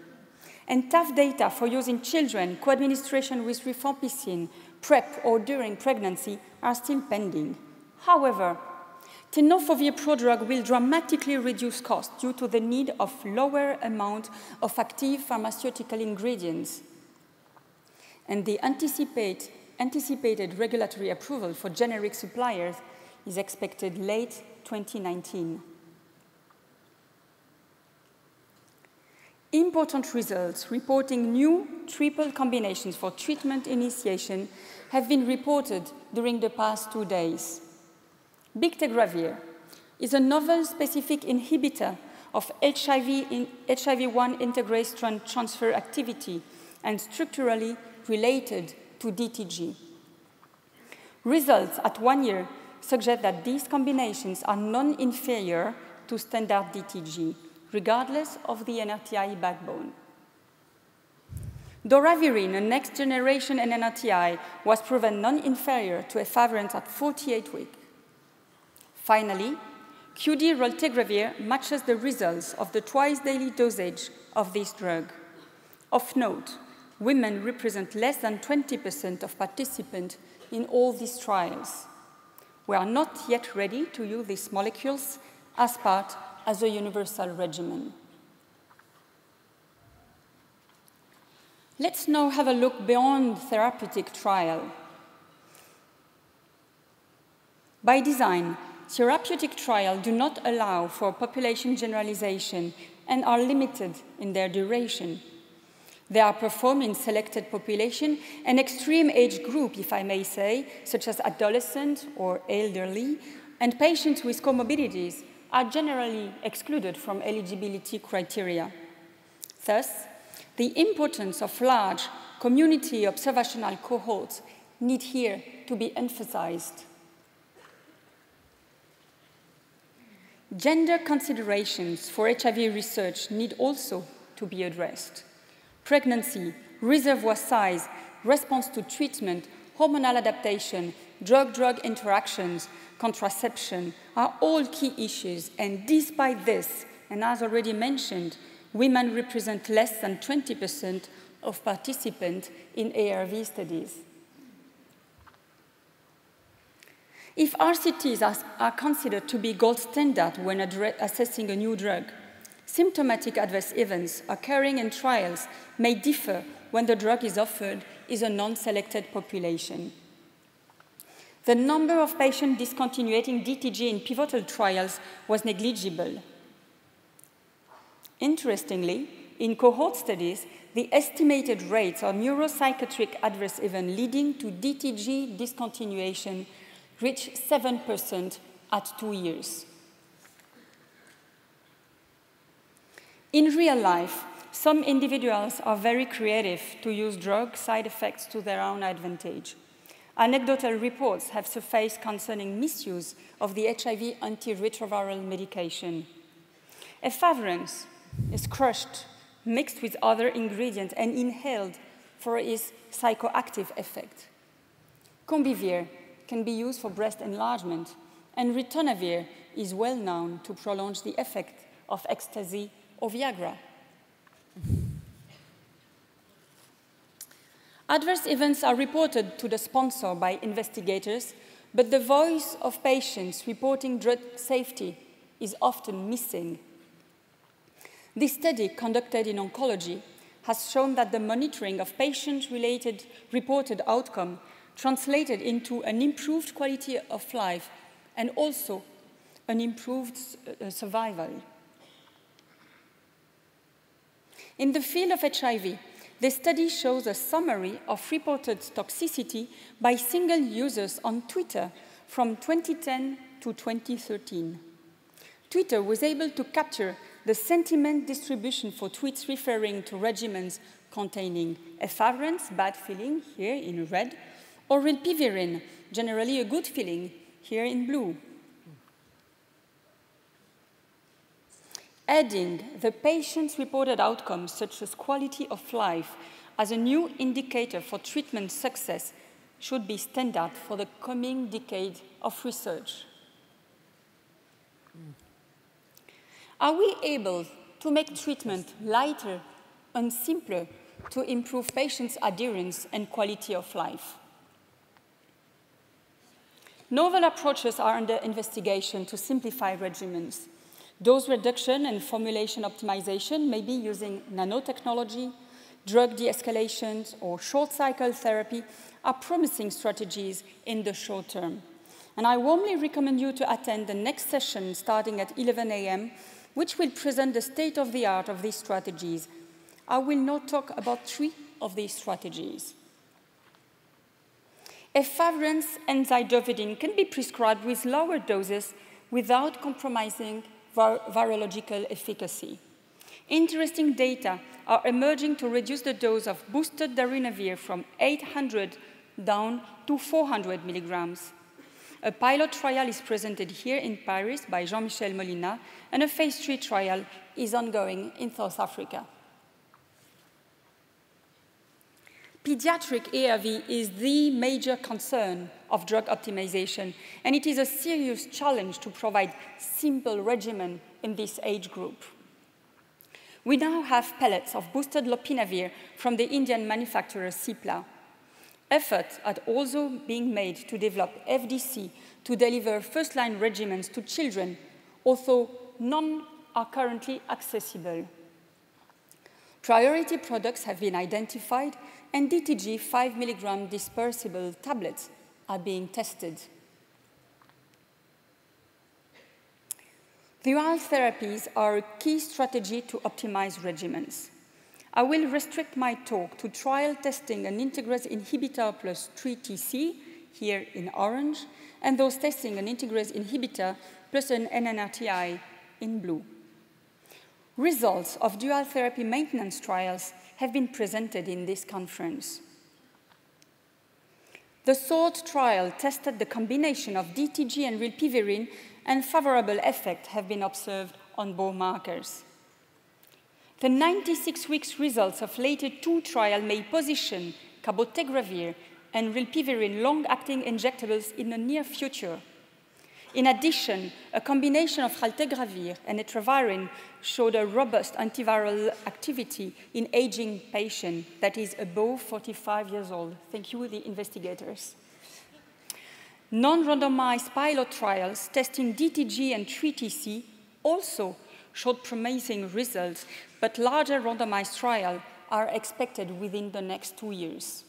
and TAF data for use in children, co-administration with rifampicin, PrEP, or during pregnancy are still pending. However, tenofovir prodrug will dramatically reduce costs due to the need of lower amount of active pharmaceutical ingredients. And the anticipated regulatory approval for generic suppliers is expected late 2019. Important results reporting new triple combinations for treatment initiation have been reported during the past 2 days. Bictegravir is a novel specific inhibitor of HIV-1 integrase strand transfer activity and structurally related to DTG. Results at 1 year suggest that these combinations are non-inferior to standard DTG, regardless of the NRTI backbone. Doravirine, a next-generation NRTI, was proven non-inferior to efavirenz at 48 weeks. Finally, QD raltegravir matches the results of the twice-daily dosage of this drug. Of note, women represent less than 20% of participants in all these trials. We are not yet ready to use these molecules as part of a universal regimen. Let's now have a look beyond therapeutic trial. By design, therapeutic trials do not allow for population generalization and are limited in their duration. They are performed in selected population and extreme age group, if I may say, such as adolescent or elderly, and patients with comorbidities are generally excluded from eligibility criteria. Thus, the importance of large community observational cohorts need here to be emphasized. Gender considerations for HIV research need also to be addressed. Pregnancy, reservoir size, response to treatment, hormonal adaptation, drug-drug interactions, contraception are all key issues, and despite this, and as already mentioned, women represent less than 20% of participants in ARV studies. If RCTs are considered to be gold standard when assessing a new drug, symptomatic adverse events occurring in trials may differ when the drug is offered in a non-selected population. The number of patients discontinuing DTG in pivotal trials was negligible. Interestingly, in cohort studies, the estimated rates of neuropsychiatric adverse events leading to DTG discontinuation reached 7% at 2 years. In real life, some individuals are very creative to use drug side effects to their own advantage. Anecdotal reports have surfaced concerning misuse of the HIV antiretroviral medication. Efavirenz is crushed, mixed with other ingredients, and inhaled for its psychoactive effect. Combivir can be used for breast enlargement, and ritonavir is well known to prolong the effect of ecstasy or Viagra. Adverse events are reported to the sponsor by investigators, but the voice of patients reporting drug safety is often missing. This study, conducted in oncology, has shown that the monitoring of patient-related reported outcome translated into an improved quality of life and also an improved survival. In the field of HIV, the study shows a summary of reported toxicity by single users on Twitter from 2010 to 2013. Twitter was able to capture the sentiment distribution for tweets referring to regimens containing efavirenz, bad feeling, here in red, or rilpivirine, generally a good feeling, here in blue. Adding the patient's reported outcomes, such as quality of life, as a new indicator for treatment success should be standard for the coming decade of research. Are we able to make treatment lighter and simpler to improve patients' adherence and quality of life? Novel approaches are under investigation to simplify regimens. Dose reduction and formulation optimization may be using nanotechnology, drug de-escalations, or short-cycle therapy are promising strategies in the short term. And I warmly recommend you to attend the next session starting at 11 a.m., which will present the state-of-the-art of these strategies. I will now talk about 3 of these strategies. Efavirenz and zidovudine can be prescribed with lower doses without compromising virological efficacy. Interesting data are emerging to reduce the dose of boosted darunavir from 800 down to 400 milligrams. A pilot trial is presented here in Paris by Jean-Michel Molina, and a phase 3 trial is ongoing in South Africa. Pediatric ARV is the major concern of drug optimization, and it is a serious challenge to provide simple regimen in this age group. We now have pellets of boosted lopinavir from the Indian manufacturer Cipla. Efforts are also being made to develop FDC to deliver first-line regimens to children, although none are currently accessible. Priority products have been identified, and DTG 5 mg dispersible tablets are being tested. Dual therapies are a key strategy to optimize regimens. I will restrict my talk to trial testing an integrase inhibitor plus 3TC, here in orange, and those testing an integrase inhibitor plus an NNRTI in blue. Results of dual therapy maintenance trials have been presented in this conference. The SWORD trial tested the combination of DTG and rilpivirine, and favorable effects have been observed on both markers. The 96 weeks results of later 2 trials may position cabotegravir and rilpivirine long-acting injectables in the near future. In addition, a combination of raltegravir and etravirine showed a robust antiviral activity in aging patients that is above 45 years old. Thank you, the investigators. Non-randomized pilot trials testing DTG and 3TC also showed promising results, but larger randomized trials are expected within the next 2 years.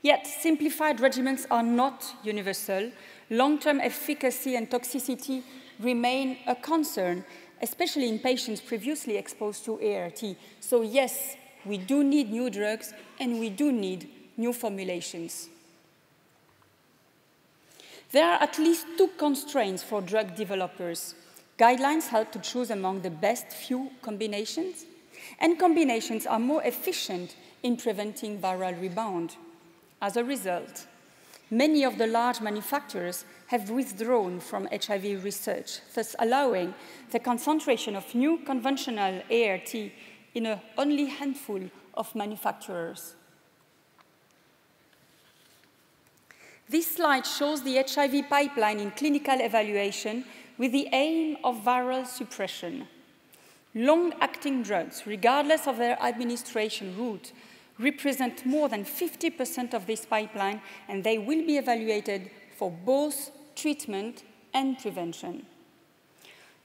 Yet, simplified regimens are not universal. Long-term efficacy and toxicity remain a concern, especially in patients previously exposed to ART. So yes, we do need new drugs, and we do need new formulations. There are at least 2 constraints for drug developers. Guidelines help to choose among the best few combinations, and combinations are more efficient in preventing viral rebound. As a result, many of the large manufacturers have withdrawn from HIV research, thus allowing the concentration of new conventional ART in a only handful of manufacturers. This slide shows the HIV pipeline in clinical evaluation with the aim of viral suppression. Long-acting drugs, regardless of their administration route, represent more than 50% of this pipeline, and they will be evaluated for both treatment and prevention.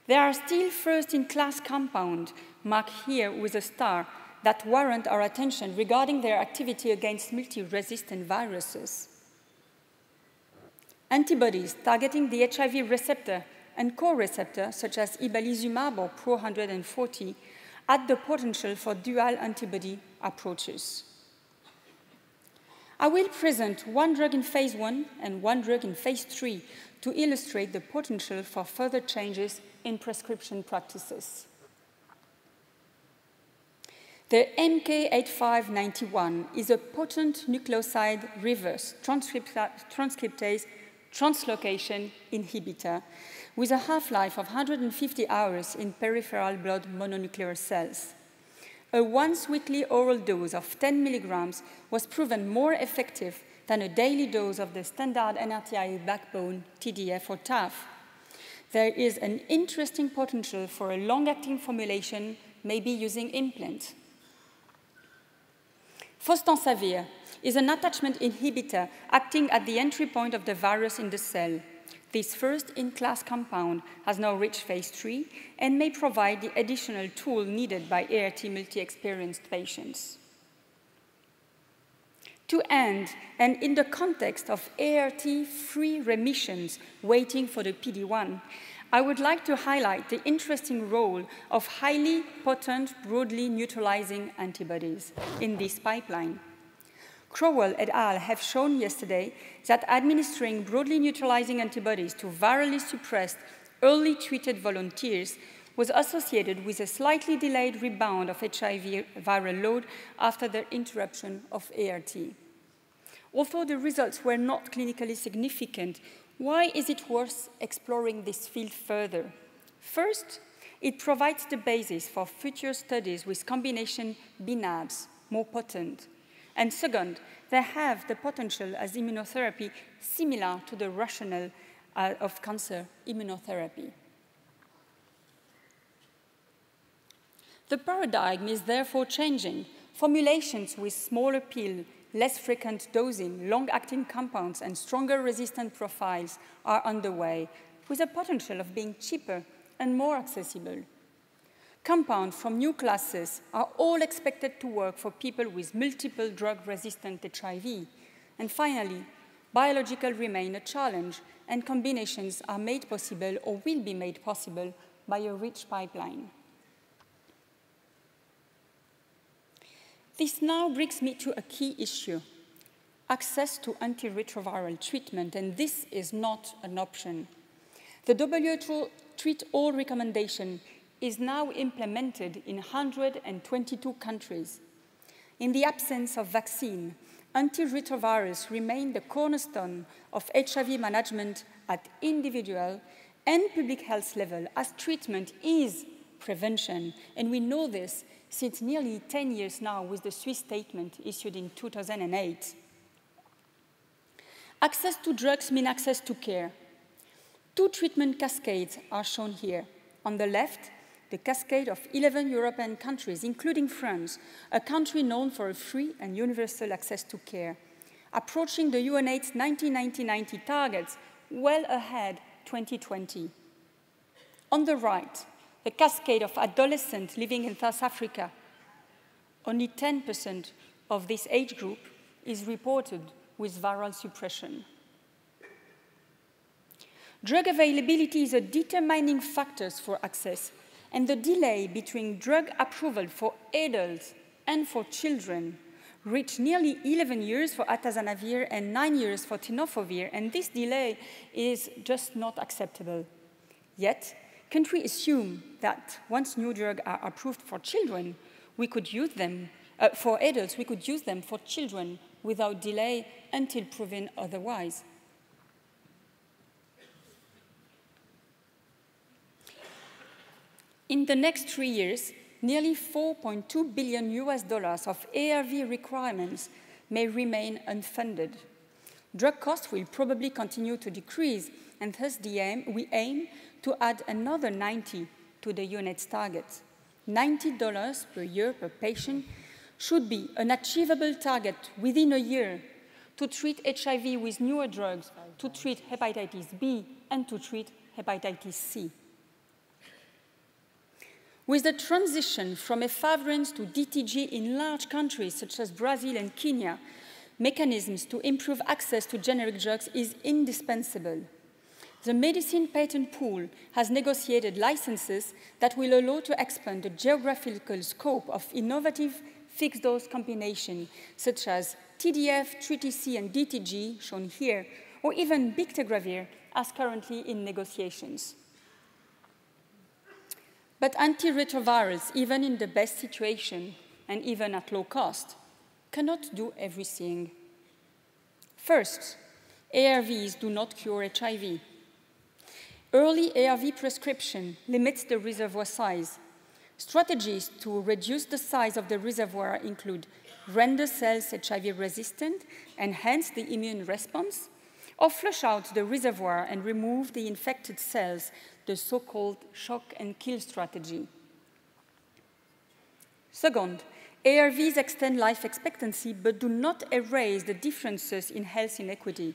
There are still first-in-class compounds, marked here with a star, that warrant our attention regarding their activity against multi-resistant viruses. Antibodies targeting the HIV receptor and co-receptor, such as ibalizumab or Pro-140, add the potential for dual antibody approaches. I will present one drug in phase 1 and one drug in phase 3 to illustrate the potential for further changes in prescription practices. The MK8591 is a potent nucleoside reverse transcriptase translocation inhibitor with a half-life of 150 hours in peripheral blood mononuclear cells. A once-weekly oral dose of 10 milligrams was proven more effective than a daily dose of the standard NRTI backbone, TDF or TAF. There is an interesting potential for a long-acting formulation, maybe using implant. Fostensavir is an attachment inhibitor acting at the entry point of the virus in the cell. This first-in-class compound has now reached phase 3 and may provide the additional tool needed by ART multi-experienced patients. To end, and in the context of ART-free remissions waiting for the PD-1, I would like to highlight the interesting role of highly potent, broadly neutralizing antibodies in this pipeline. Crowell et al. Have shown yesterday that administering broadly neutralizing antibodies to virally suppressed, early treated volunteers was associated with a slightly delayed rebound of HIV viral load after their interruption of ART. Although the results were not clinically significant, why is it worth exploring this field further? First, it provides the basis for future studies with combination bNAbs, more potent. And second, they have the potential as immunotherapy similar to the rationale of cancer immunotherapy. The paradigm is therefore changing. Formulations with smaller pill, less frequent dosing, long-acting compounds, and stronger resistant profiles are underway, with the potential of being cheaper and more accessible. Compounds from new classes are all expected to work for people with multiple drug-resistant HIV. And finally, biological remain a challenge, and combinations are made possible or will be made possible by a rich pipeline. This now brings me to a key issue: access to antiretroviral treatment, and this is not an option. The WHO treat-all recommendation is now implemented in 122 countries. In the absence of vaccine, antiretrovirals remain the cornerstone of HIV management at individual and public health level, as treatment is prevention, and we know this since nearly 10 years now with the Swiss statement issued in 2008. Access to drugs means access to care. Two treatment cascades are shown here. On the left, the cascade of 11 European countries, including France, a country known for a free and universal access to care, approaching the UNAIDS 1990 targets well ahead 2020. On the right, the cascade of adolescents living in South Africa. Only 10% of this age group is reported with viral suppression. Drug availability is a determining factor for access, and the delay between drug approval for adults and for children reached nearly 11 years for atazanavir and 9 years for tenofovir, and this delay is just not acceptable. Yet, countries assume that once new drugs are approved for children, we could use them for adults, we could use them for children without delay until proven otherwise. In the next 3 years, nearly $4.2 billion of ARV requirements may remain unfunded. Drug costs will probably continue to decrease, and thus we aim to add another 90 to the UNAIDS target. $90 per year per patient should be an achievable target within a year to treat HIV with newer drugs, to treat hepatitis B, and to treat hepatitis C. With the transition from efavirenz to DTG in large countries such as Brazil and Kenya, mechanisms to improve access to generic drugs is indispensable. The medicine patent pool has negotiated licenses that will allow to expand the geographical scope of innovative fixed-dose combination, such as TDF, 3TC, and DTG, shown here, or even bictegravir, as currently in negotiations. But antiretrovirals, even in the best situation, and even at low cost, cannot do everything. First, ARVs do not cure HIV. Early ARV prescription limits the reservoir size. Strategies to reduce the size of the reservoir include render cells HIV resistant, enhance the immune response, or flush out the reservoir and remove the infected cells, the so-called shock and kill strategy. Second, ARVs extend life expectancy but do not erase the differences in health inequity.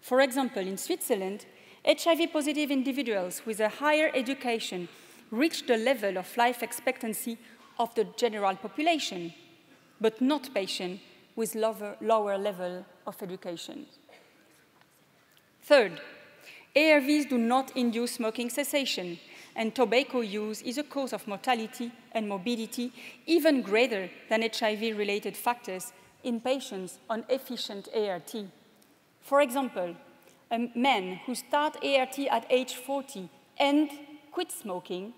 For example, in Switzerland, HIV-positive individuals with a higher education reach the level of life expectancy of the general population, but not patients with lower level of education. Third, ARVs do not induce smoking cessation, and tobacco use is a cause of mortality and morbidity even greater than HIV-related factors in patients on efficient ART. For example, men who start ART at age 40 and quit smoking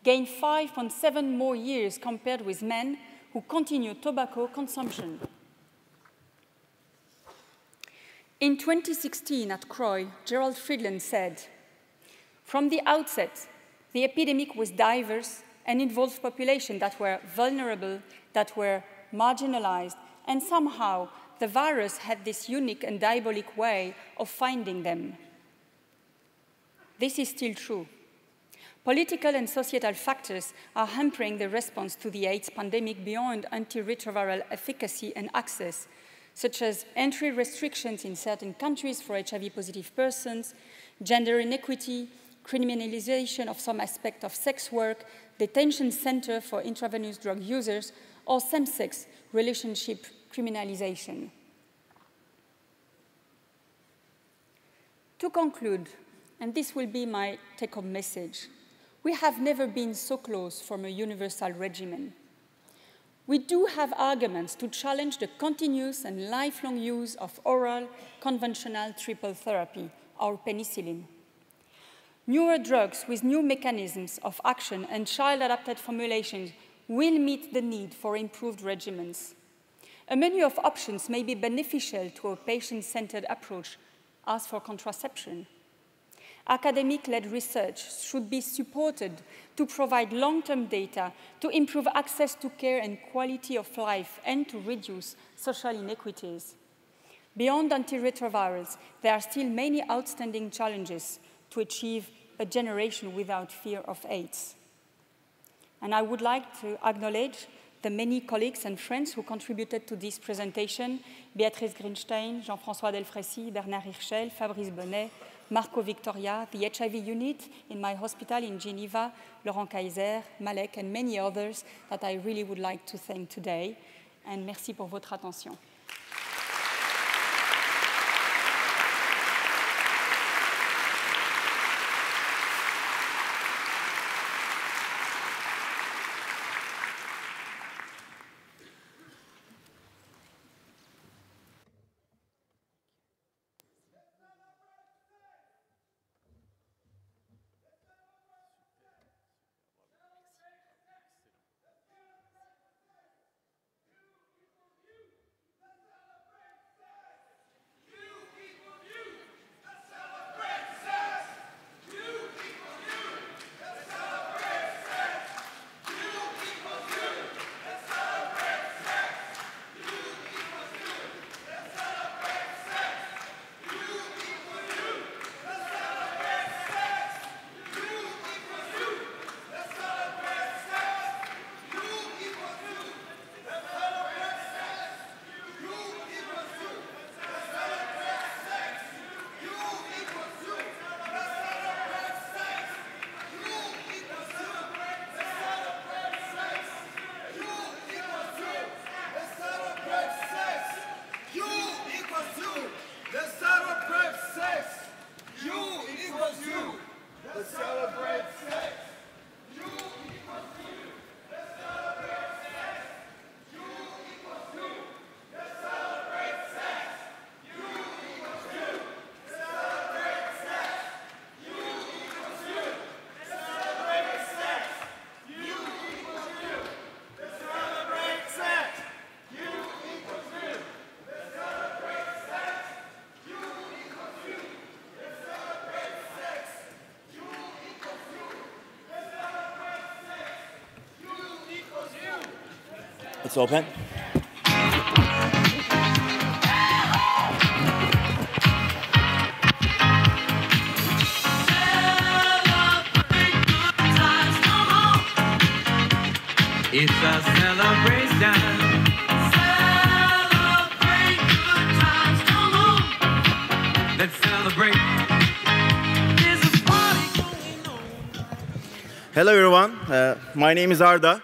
gain 5.7 more years compared with men who continue tobacco consumption. In 2016 at CROI, Gerald Friedland said, "From the outset, the epidemic was diverse and involved populations that were vulnerable, that were marginalized, and somehow the virus had this unique and diabolic way of finding them." This is still true. Political and societal factors are hampering the response to the AIDS pandemic beyond antiretroviral efficacy and access, such as entry restrictions in certain countries for HIV-positive persons, gender inequity, criminalization of some aspect of sex work, detention center for intravenous drug users, or same-sex relationship criminalization. To conclude, and this will be my take-home message, we have never been so close from a universal regimen. We do have arguments to challenge the continuous and lifelong use of oral conventional triple therapy, or penicillin. Newer drugs with new mechanisms of action and child-adapted formulations will meet the need for improved regimens. A menu of options may be beneficial to a patient-centered approach, as for contraception. Academic-led research should be supported to provide long-term data to improve access to care and quality of life and to reduce social inequities. Beyond antiretrovirals, there are still many outstanding challenges to achieve a generation without fear of AIDS. And I would like to acknowledge the many colleagues and friends who contributed to this presentation: Béatrice Grinstein, Jean-François Delfrécy, Bernard Hirschel, Fabrice Bonnet, Marco Victoria, the HIV unit in my hospital in Geneva, Laurent Kaiser, Malek, and many others that I really would like to thank today. And merci pour votre attention.
It's open.
It's a celebration. Celebrate good times, come on. Let's celebrate. There's a party going on.
Hello everyone, my name is Arda.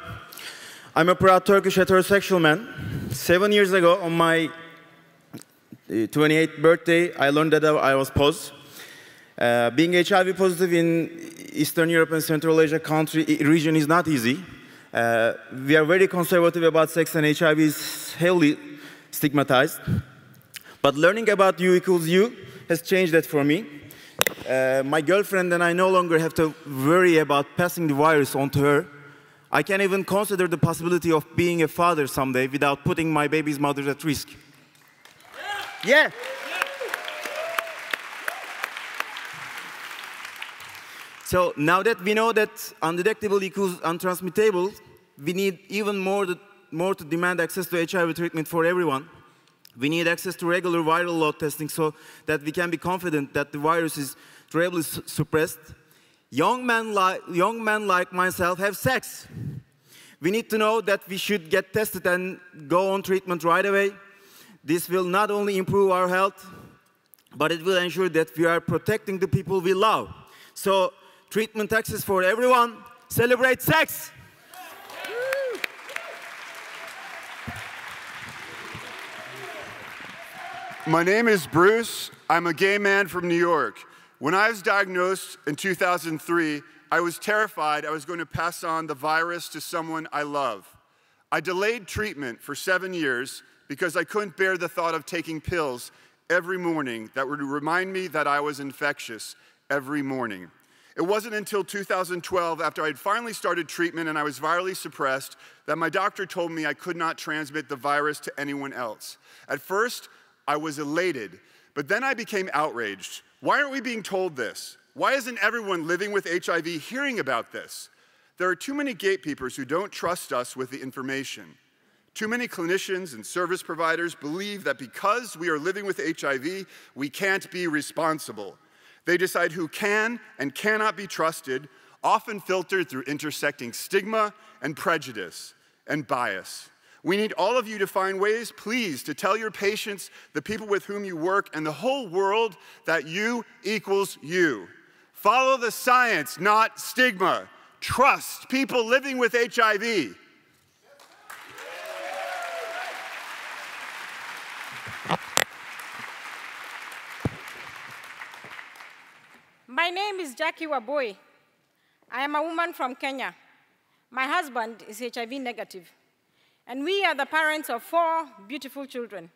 I'm a proud Turkish heterosexual man. 7 years ago, on my 28th birthday, I learned that I was POS. Being HIV positive in Eastern Europe and Central Asia region is not easy. We are very conservative about sex, and HIV is heavily stigmatized. But learning about U equals U has changed that for me. My girlfriend and I no longer have to worry about passing the virus on to her. I can even consider the possibility of being a father someday without putting my baby's mother at risk. Yeah. So now that we know that undetectable equals untransmittable, we need even more to demand access to HIV treatment for everyone. We need access to regular viral load testing so that we can be confident that the virus is durably suppressed. Young men like myself have sex. We need to know that we should get tested and go on treatment right away. This will not only improve our health, but it will ensure that we are protecting the people we love. So, treatment access for everyone. Celebrate sex!
My name is Bruce. I'm a gay man from New York. When I was diagnosed in 2003, I was terrified I was going to pass on the virus to someone I love. I delayed treatment for 7 years because I couldn't bear the thought of taking pills every morning that would remind me that I was infectious every morning. It wasn't until 2012, after I had finally started treatment and I was virally suppressed, that my doctor told me I could not transmit the virus to anyone else. At first, I was elated, but then I became outraged. Why aren't we being told this? Why isn't everyone living with HIV hearing about this? There are too many gatekeepers who don't trust us with the information. Too many clinicians and service providers believe that because we are living with HIV, we can't be responsible. They decide who can and cannot be trusted, often filtered through intersecting stigma and prejudice and bias. We need all of you to find ways, please, to tell your patients, the people with whom you work, and the whole world that U equals you. Follow the science, not stigma. Trust people living with HIV.
My name is Jackie Waboi. I am a woman from Kenya. My husband is HIV negative, and we are the parents of 4 beautiful children.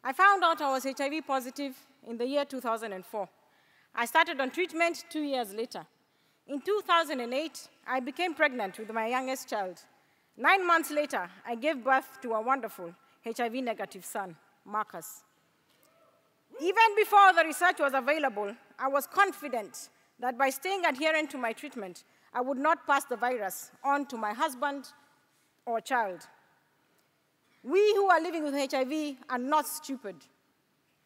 I found out I was HIV positive in the year 2004. I started on treatment 2 years later. In 2008, I became pregnant with my youngest child. 9 months later, I gave birth to a wonderful HIV negative son, Marcus. Even before the research was available, I was confident that by staying adherent to my treatment, I would not pass the virus on to my husband or child. We who are living with HIV are not stupid.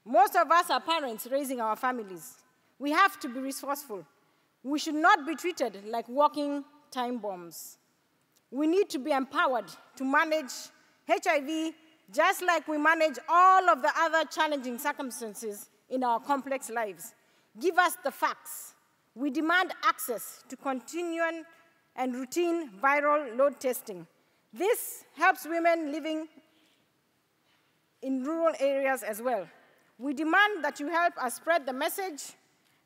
Most of us are parents raising our families. We have to be resourceful. We should not be treated like walking time bombs. We need to be empowered to manage HIV just like we manage all of the other challenging circumstances in our complex lives. Give us the facts. We demand access to continuing and routine viral load testing. This helps women living in rural areas as well. We demand that you help us spread the message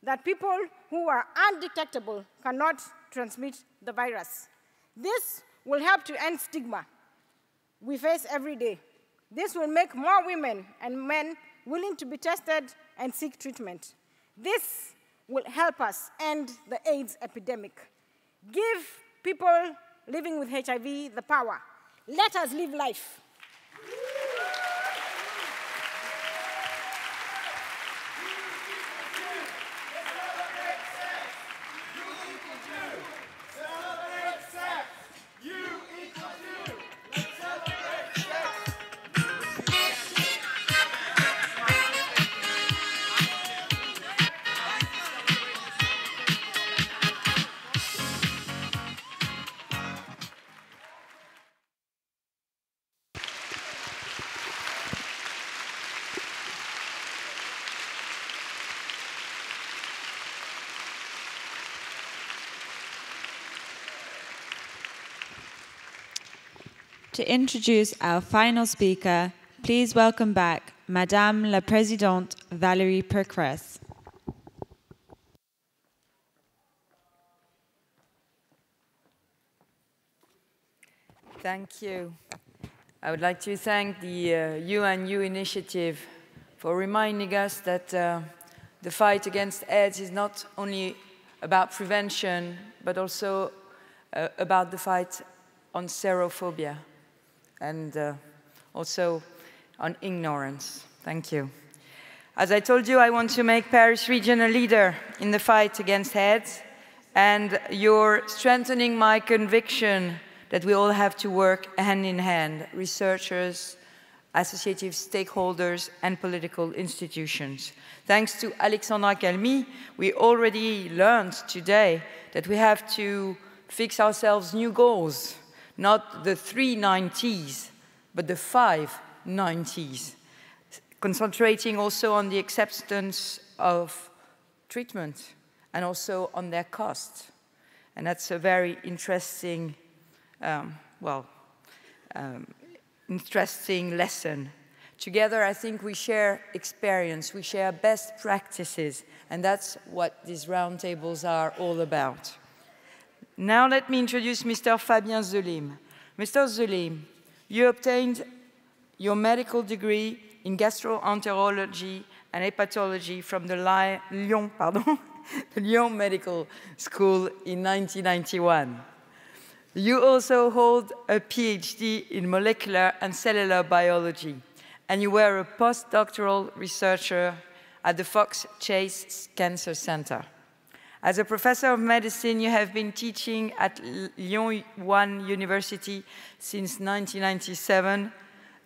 that people who are undetectable cannot transmit the virus. This will help to end stigma we face every day. This will make more women and men willing to be tested and seek treatment. This will help us end the AIDS epidemic. Give people living with HIV the power. Let us live life.
Celebrate sex. You equals you. Let's celebrate
To introduce our final speaker, please welcome back Madame la Présidente Valérie Pécresse.
Thank you. I would like to thank the UNU initiative for reminding us that the fight against AIDS is not only about prevention, but also about the fight on serophobia and also on ignorance. Thank you. As I told you, I want to make Paris region a leader in the fight against AIDS, and you're strengthening my conviction that we all have to work hand in hand, researchers, associative stakeholders, and political institutions. Thanks to Alexandra Calmy, we already learned today that we have to fix ourselves new goals, not the 3 90s, but the 5 90s, concentrating also on the acceptance of treatment and also on their cost. And that's a very interesting, interesting lesson. Together, I think we share experience, we share best practices, and that's what these roundtables are all about. Now let me introduce Mr. Fabien Zelim. Mr. Zelim, you obtained your medical degree in gastroenterology and hepatology from the Lyon Medical School in 1991. You also hold a PhD in molecular and cellular biology, and you were a postdoctoral researcher at the Fox Chase Cancer Center. As a professor of medicine, you have been teaching at Lyon 1 University since 1997,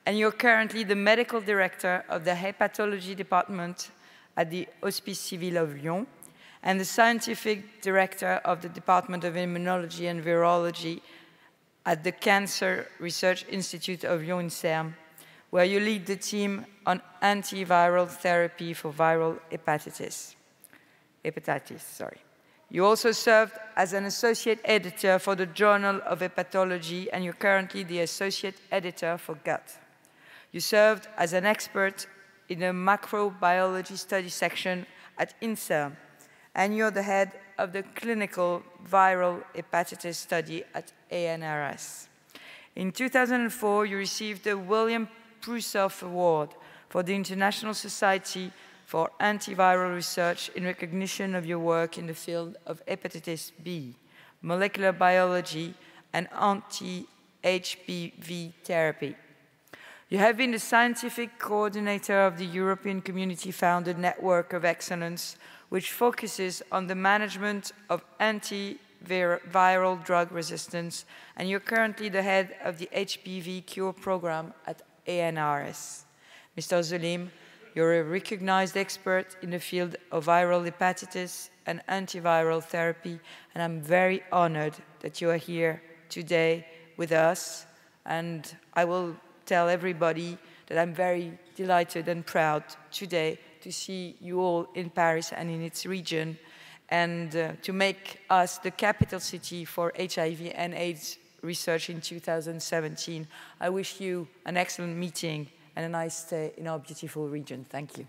and you're currently the medical director of the hepatology department at the Hospice Civil of Lyon, and the scientific director of the Department of Immunology and Virology at the Cancer Research Institute of Lyon-INSERM, where you lead the team on antiviral therapy for viral hepatitis. You also served as an associate editor for the Journal of Hepatology, and you're currently the associate editor for Gut. You served as an expert in the macrobiology study section at INSERM, and you're the head of the clinical viral hepatitis study at ANRS. In 2004, you received the William Prusoff Award for the International Society for Antiviral Research in recognition of your work in the field of hepatitis B, molecular biology, and anti-HPV therapy. You have been the scientific coordinator of the European Community-founded Network of Excellence, which focuses on the management of antiviral drug resistance, and you're currently the head of the HPV cure program at ANRS. Mr. Zelim, you're a recognized expert in the field of viral hepatitis and antiviral therapy, and I'm very honored that you are here today with us, and I will tell everybody that I'm very delighted and proud today to see you all in Paris and in its region, and to make us the capital city for HIV and AIDS research in 2017. I wish you an excellent meeting and a nice stay in our beautiful region. Thank you.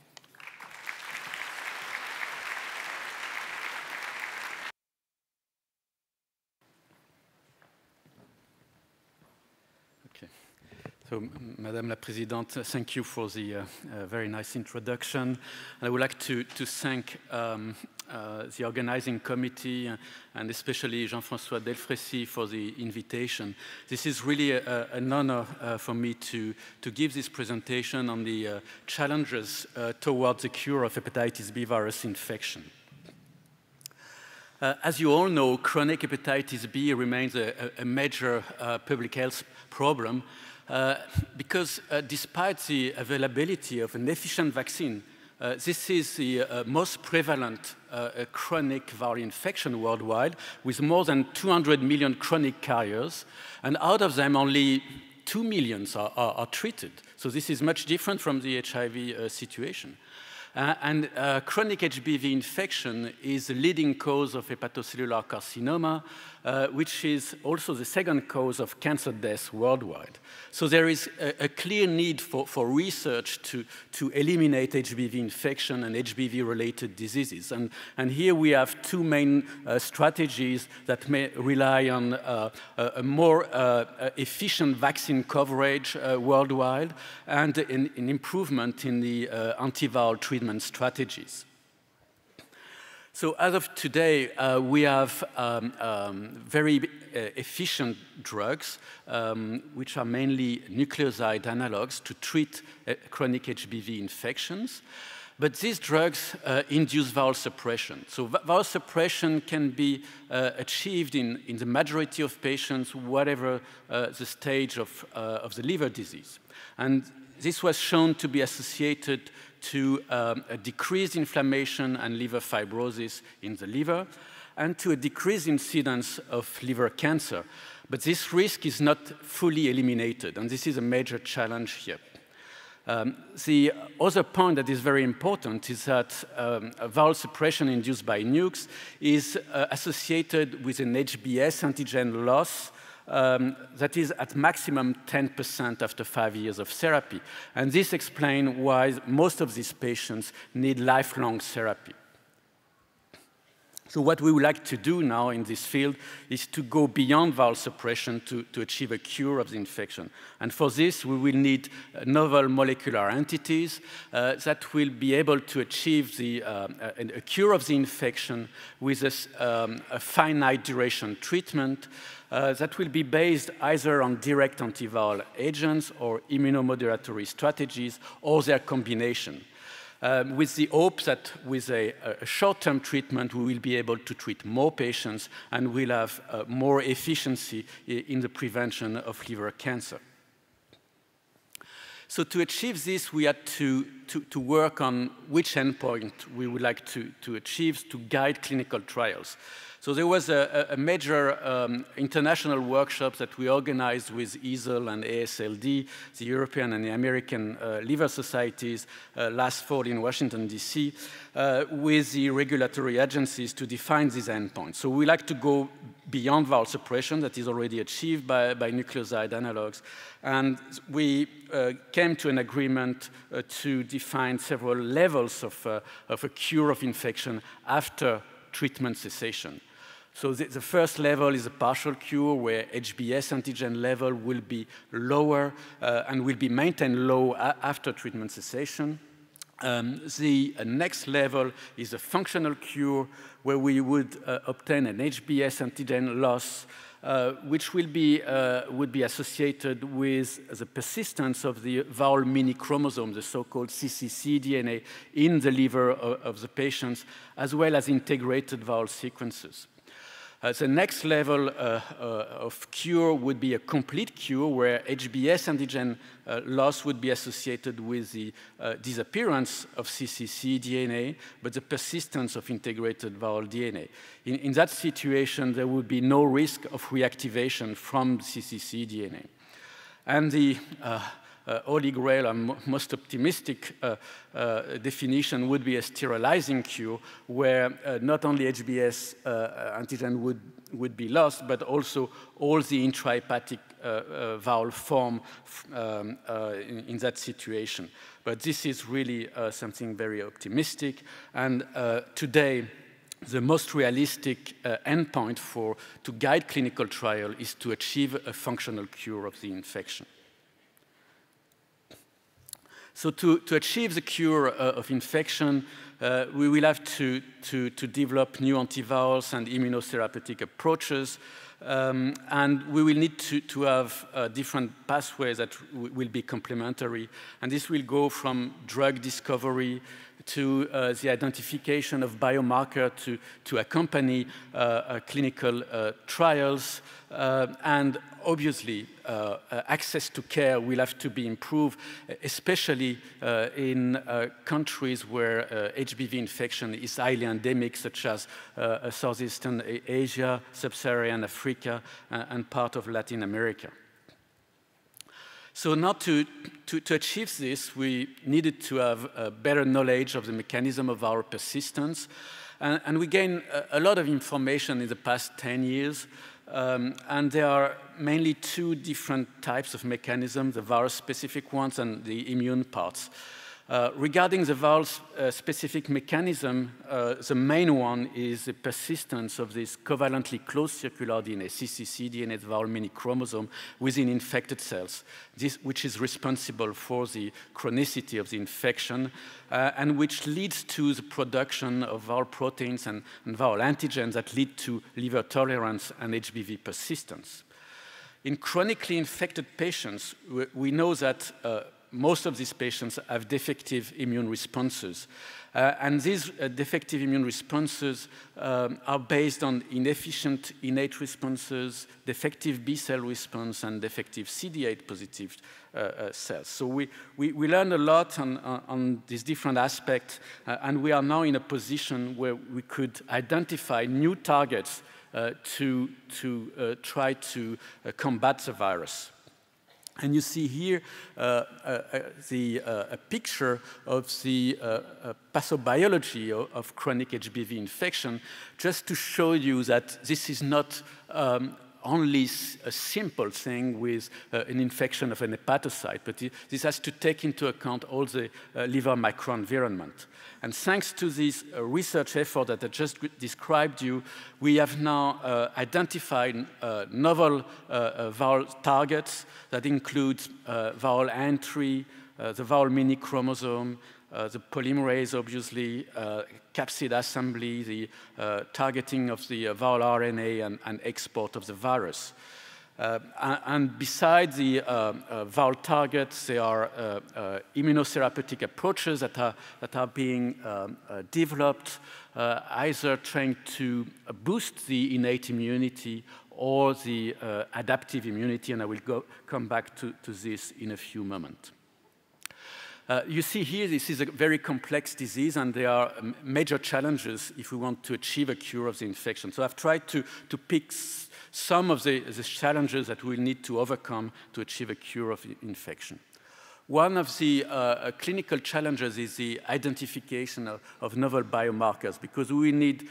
So, Madame la Présidente, thank you for the very nice introduction. And I would like to thank the organizing committee and especially Jean-François Delfrécy for the invitation. This is really an honor for me to give this presentation on the challenges towards the cure of hepatitis B virus infection. As you all know, chronic hepatitis B remains a major public health problem because despite the availability of an efficient vaccine, this is the most prevalent chronic viral infection worldwide, with more than 200 million chronic carriers, and out of them only 2 million are treated. So this is much different from the HIV situation. Chronic HBV infection is the leading cause of hepatocellular carcinoma, which is also the second cause of cancer deaths worldwide. So there is a clear need for research to eliminate HBV infection and HBV-related diseases. And here we have two main strategies that may rely on a more efficient vaccine coverage worldwide and an improvement in the antiviral treatment strategies. So as of today, we have very efficient drugs, which are mainly nucleoside analogs to treat chronic HBV infections. But these drugs induce viral suppression. So viral suppression can be achieved in the majority of patients, whatever the stage of the liver disease. And this was shown to be associated to a decreased inflammation and liver fibrosis in the liver, and to a decreased incidence of liver cancer. But this risk is not fully eliminated, and this is a major challenge here. The other point that is very important is that viral suppression induced by nukes is associated with an HBs antigen loss that is at maximum 10% after 5 years of therapy. And this explains why most of these patients need lifelong therapy. So what we would like to do now in this field is to go beyond viral suppression to achieve a cure of the infection. And for this, we will need novel molecular entities that will be able to achieve a cure of the infection with a finite duration treatment that will be based either on direct antiviral agents or immunomodulatory strategies or their combination. With the hope that with a short-term treatment, we will be able to treat more patients and will have more efficiency in the prevention of liver cancer. So to achieve this, we had to work on which endpoint we would like to achieve to guide clinical trials. So there was a major international workshop that we organized with EASL and ASLD, the European and the American liver societies, last fall in Washington, D.C., with the regulatory agencies to define these endpoints. So we like to go beyond viral suppression that is already achieved by nucleoside analogs. And we came to an agreement to define several levels of a cure of infection after treatment cessation. So the first level is a partial cure where HBs antigen level will be lower and will be maintained low after treatment cessation. The next level is a functional cure where we would obtain an HBs antigen loss which would be associated with the persistence of the viral mini-chromosome, the so-called CCC DNA, in the liver of the patients, as well as integrated viral sequences. The next level of cure would be a complete cure, where HBs antigen loss would be associated with the disappearance of CCC DNA, but the persistence of integrated viral DNA. In that situation, there would be no risk of reactivation from CCC DNA. And the Holy Grail and most optimistic definition would be a sterilizing cure, where not only HBs antigen would be lost, but also all the intrahepatic viral form in that situation. But this is really something very optimistic. And today, the most realistic endpoint to guide clinical trial is to achieve a functional cure of the infection. So to achieve the cure of infection, we will have to develop new antivirals and immunotherapeutic approaches, and we will need to have different pathways that will be complementary. And this will go from drug discovery to the identification of biomarker to accompany clinical trials. And obviously, access to care will have to be improved, especially in countries where HBV infection is highly endemic, such as Southeastern Asia, Sub-Saharan Africa, and part of Latin America. So now to achieve this, we needed to have a better knowledge of the mechanism of viral persistence. And we gained a lot of information in the past 10 years. And there are mainly two different types of mechanisms, the virus-specific ones and the immune parts. Regarding the viral-specific mechanism, the main one is the persistence of this covalently closed circular DNA, cccDNA, the viral mini-chromosome, within infected cells, which is responsible for the chronicity of the infection, and which leads to the production of viral proteins and viral antigens that lead to liver tolerance and HBV persistence. In chronically infected patients, we know that most of these patients have defective immune responses. And these defective immune responses are based on inefficient innate responses, defective B-cell response, and defective CD8 positive cells. So we learned a lot on these different aspects, and we are now in a position where we could identify new targets to try to combat the virus. And you see here a picture of the pathobiology of chronic HBV infection, just to show you that this is not only a simple thing with an infection of an hepatocyte, but this has to take into account all the liver microenvironment. And thanks to this research effort that I just described you, we have now identified novel viral targets that include viral entry, the viral mini-chromosome, the polymerase, obviously, capsid assembly, the targeting of the viral RNA and export of the virus. And besides the viral targets, there are immunotherapeutic approaches that are being developed, either trying to boost the innate immunity or the adaptive immunity, and I will come back to this in a few moments. You see here, this is a very complex disease, and there are major challenges if we want to achieve a cure of the infection. So I've tried to pick some of the challenges that we'll need to overcome to achieve a cure of infection. One of the clinical challenges is the identification of novel biomarkers, because we need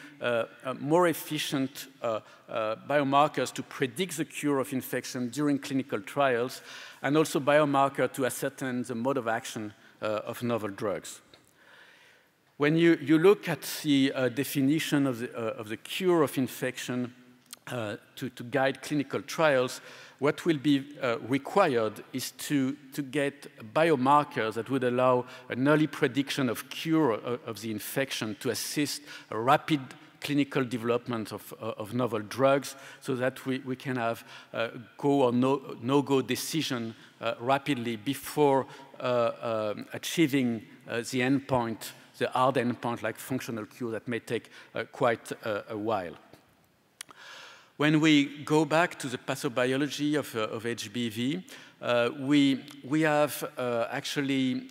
more efficient biomarkers to predict the cure of infection during clinical trials, and also biomarker to ascertain the mode of action of novel drugs. When you look at the definition of the cure of infection to guide clinical trials, what will be required is to get biomarkers that would allow an early prediction of cure of the infection to assist a rapid clinical development of novel drugs, so that we can have go or no-go decision rapidly before achieving the endpoint, the hard endpoint like functional cure that may take quite a while. When we go back to the pathobiology of HBV, we have actually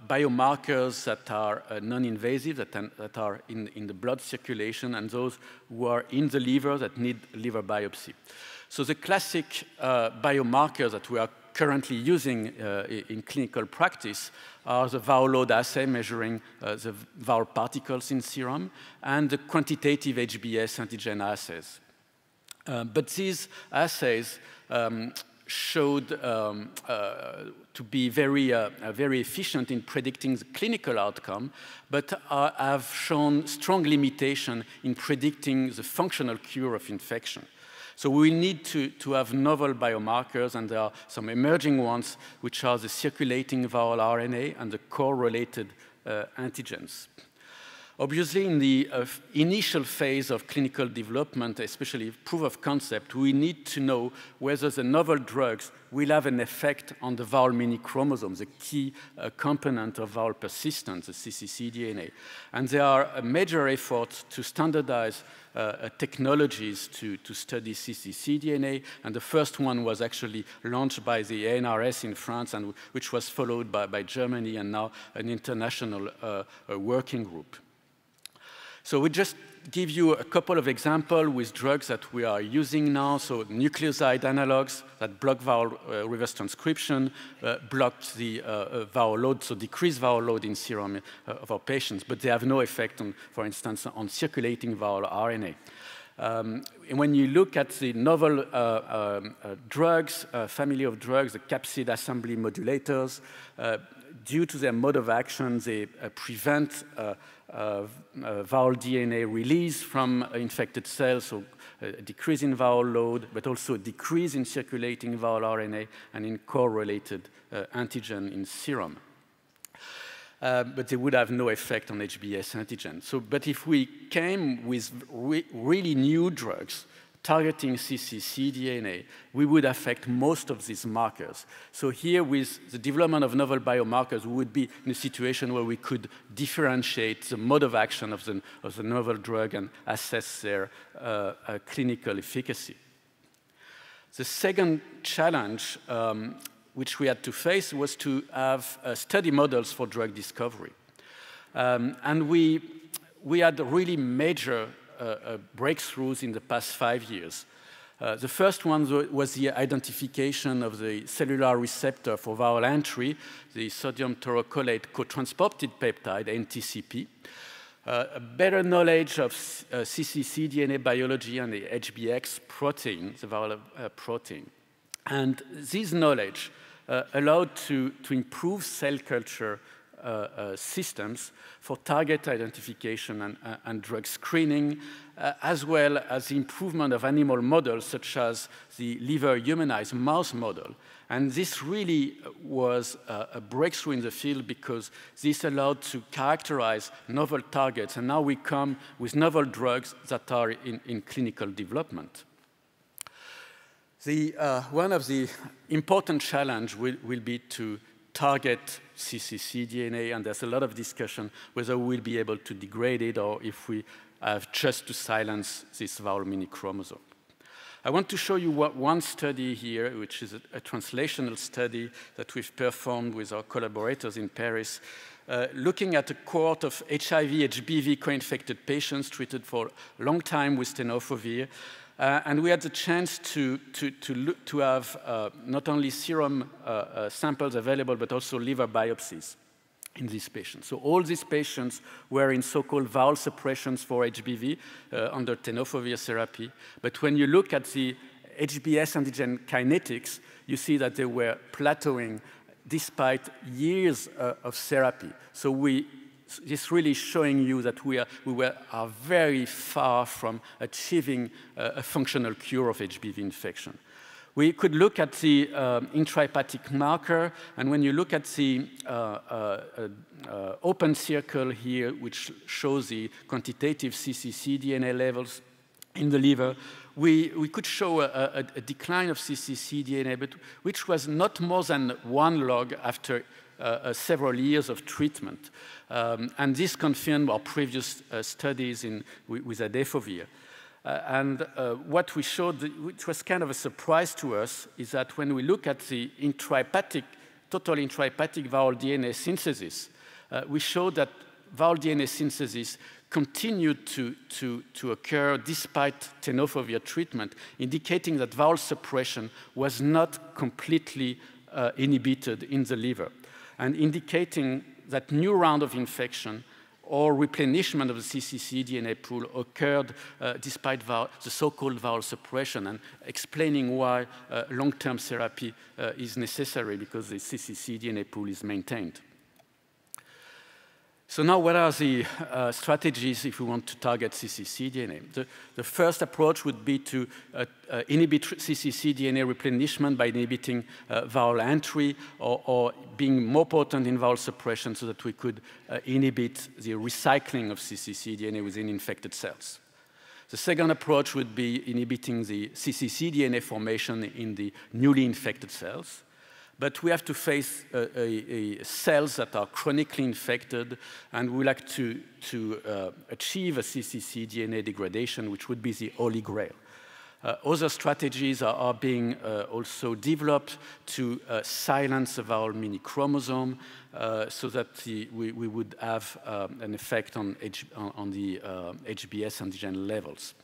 biomarkers that are non-invasive, that are in the blood circulation, and those who are in the liver that need liver biopsy. So the classic biomarkers that we are currently using in clinical practice are the viral load assay measuring the viral particles in serum, and the quantitative HBS antigen assays. But these assays showed to be very efficient in predicting the clinical outcome, but have shown strong limitation in predicting the functional cure of infection. So we need to have novel biomarkers, and there are some emerging ones, which are the circulating viral RNA and the core-related antigens. Obviously, in the initial phase of clinical development, especially proof of concept, we need to know whether the novel drugs will have an effect on the viral mini-chromosome, the key component of viral persistence, the cccDNA. And there are a major efforts to standardize technologies to study cccDNA, and the first one was actually launched by the ANRS in France, and which was followed by Germany, and now an international working group. So we just give you a couple of examples with drugs that we are using now. So nucleoside analogs that block viral reverse transcription, block the viral load, so decrease viral load in serum of our patients, but they have no effect on, for instance, on circulating viral RNA. When you look at the novel drugs, family of drugs, the capsid assembly modulators, due to their mode of action, they prevent viral DNA release from infected cells, so a decrease in viral load, but also a decrease in circulating viral RNA and in core-related antigen in serum. But they would have no effect on HBs antigen. So, but if we came with really new drugs targeting cccDNA, we would affect most of these markers. So here, with the development of novel biomarkers, we would be in a situation where we could differentiate the mode of action of the novel drug and assess their clinical efficacy. The second challenge which we had to face was to have study models for drug discovery. And we had really major breakthroughs in the past 5 years. The first one was the identification of the cellular receptor for viral entry, the sodium taurocholate cotransported peptide, NTCP. A better knowledge of cccDNA biology and the HBX protein, the viral protein. And this knowledge allowed to improve cell culture systems for target identification and drug screening, as well as the improvement of animal models, such as the liver humanized mouse model. And this really was a breakthrough in the field because this allowed to characterize novel targets. And now we come with novel drugs that are in clinical development. One of the important challenges will be to target cccDNA, and there's a lot of discussion whether we'll be able to degrade it or if we have just to silence this viral mini chromosome. I want to show you one study here, which is a translational study that we've performed with our collaborators in Paris, looking at a cohort of HIV/HBV co-infected patients treated for a long time with tenofovir. And we had the chance to have not only serum samples available, but also liver biopsies in these patients. So all these patients were in so-called viral suppressions for HBV under tenofovir therapy. But when you look at the HBs antigen kinetics, you see that they were plateauing despite years of therapy. So this really showing you that we are very far from achieving a functional cure of HBV infection. We could look at the intrahepatic marker, and when you look at the open circle here, which shows the quantitative cccDNA levels in the liver, we could show a decline of cccDNA, but which was not more than 1 log after several years of treatment. And this confirmed our previous studies with adefovir. And what we showed, which was kind of a surprise to us, is that when we look at the total intrahepatic viral DNA synthesis, we showed that viral DNA synthesis continued to occur despite tenofovir treatment, indicating that viral suppression was not completely inhibited in the liver, and indicating that new round of infection or replenishment of the cccDNA pool occurred despite the so-called viral suppression, and explaining why long-term therapy is necessary because the cccDNA pool is maintained. So now what are the strategies if we want to target cccDNA? The first approach would be to inhibit cccDNA replenishment by inhibiting viral entry or being more potent in viral suppression so that we could inhibit the recycling of cccDNA within infected cells. The second approach would be inhibiting the cccDNA formation in the newly infected cells. But we have to face cells that are chronically infected, and we like to achieve a cccDNA degradation, which would be the holy grail. Other strategies are being also developed to silence the viral mini chromosome so that we would have an effect on the HBS antigen levels.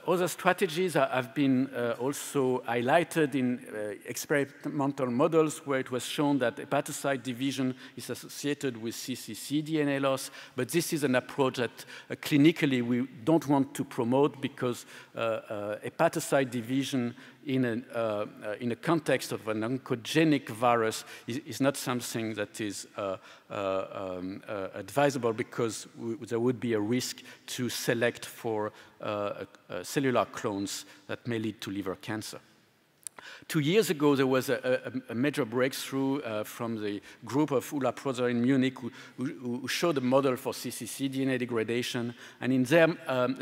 Other strategies have been also highlighted in experimental models where it was shown that hepatocyte division is associated with cccDNA loss, but this is an approach that clinically we don't want to promote because hepatocyte division in a context of an oncogenic virus is not something that is advisable because there would be a risk to select for cellular clones that may lead to liver cancer. 2 years ago, there was a major breakthrough from the group of Ulla Prozer in Munich who showed a model for cccDNA degradation. And in their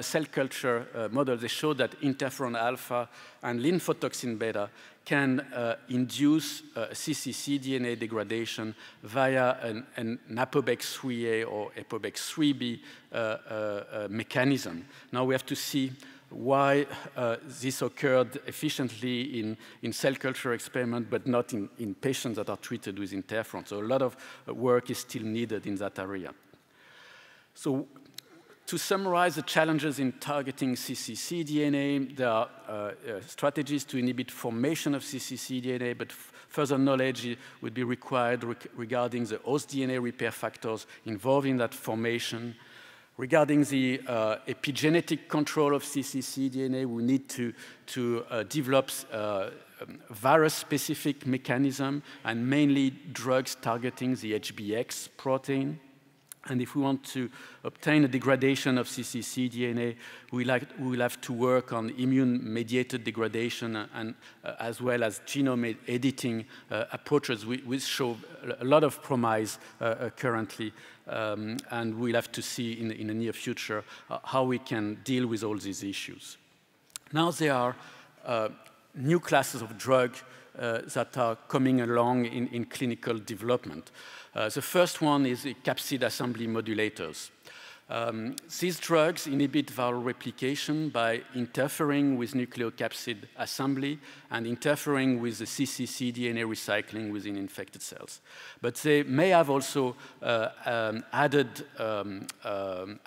cell culture model, they showed that interferon alpha and lymphotoxin beta can induce cccDNA degradation via an ApoBex3A or ApoBex3B mechanism. Now we have to see why this occurred efficiently in cell culture experiment, but not in patients that are treated with interferon. So a lot of work is still needed in that area. So to summarize the challenges in targeting cccDNA, there are strategies to inhibit formation of cccDNA, but further knowledge would be required regarding the host DNA repair factors involved in that formation. Regarding the epigenetic control of cccDNA, we need to develop virus-specific mechanism and mainly drugs targeting the HBX protein. And if we want to obtain a degradation of cccDNA, we'll have to work on immune-mediated degradation and as well as genome editing approaches, which show a lot of promise currently. And we'll have to see in the near future how we can deal with all these issues. Now there are new classes of drugs that are coming along in clinical development. The first one is the capsid assembly modulators. These drugs inhibit viral replication by interfering with nucleocapsid assembly and interfering with the cccDNA recycling within infected cells. But they may have also added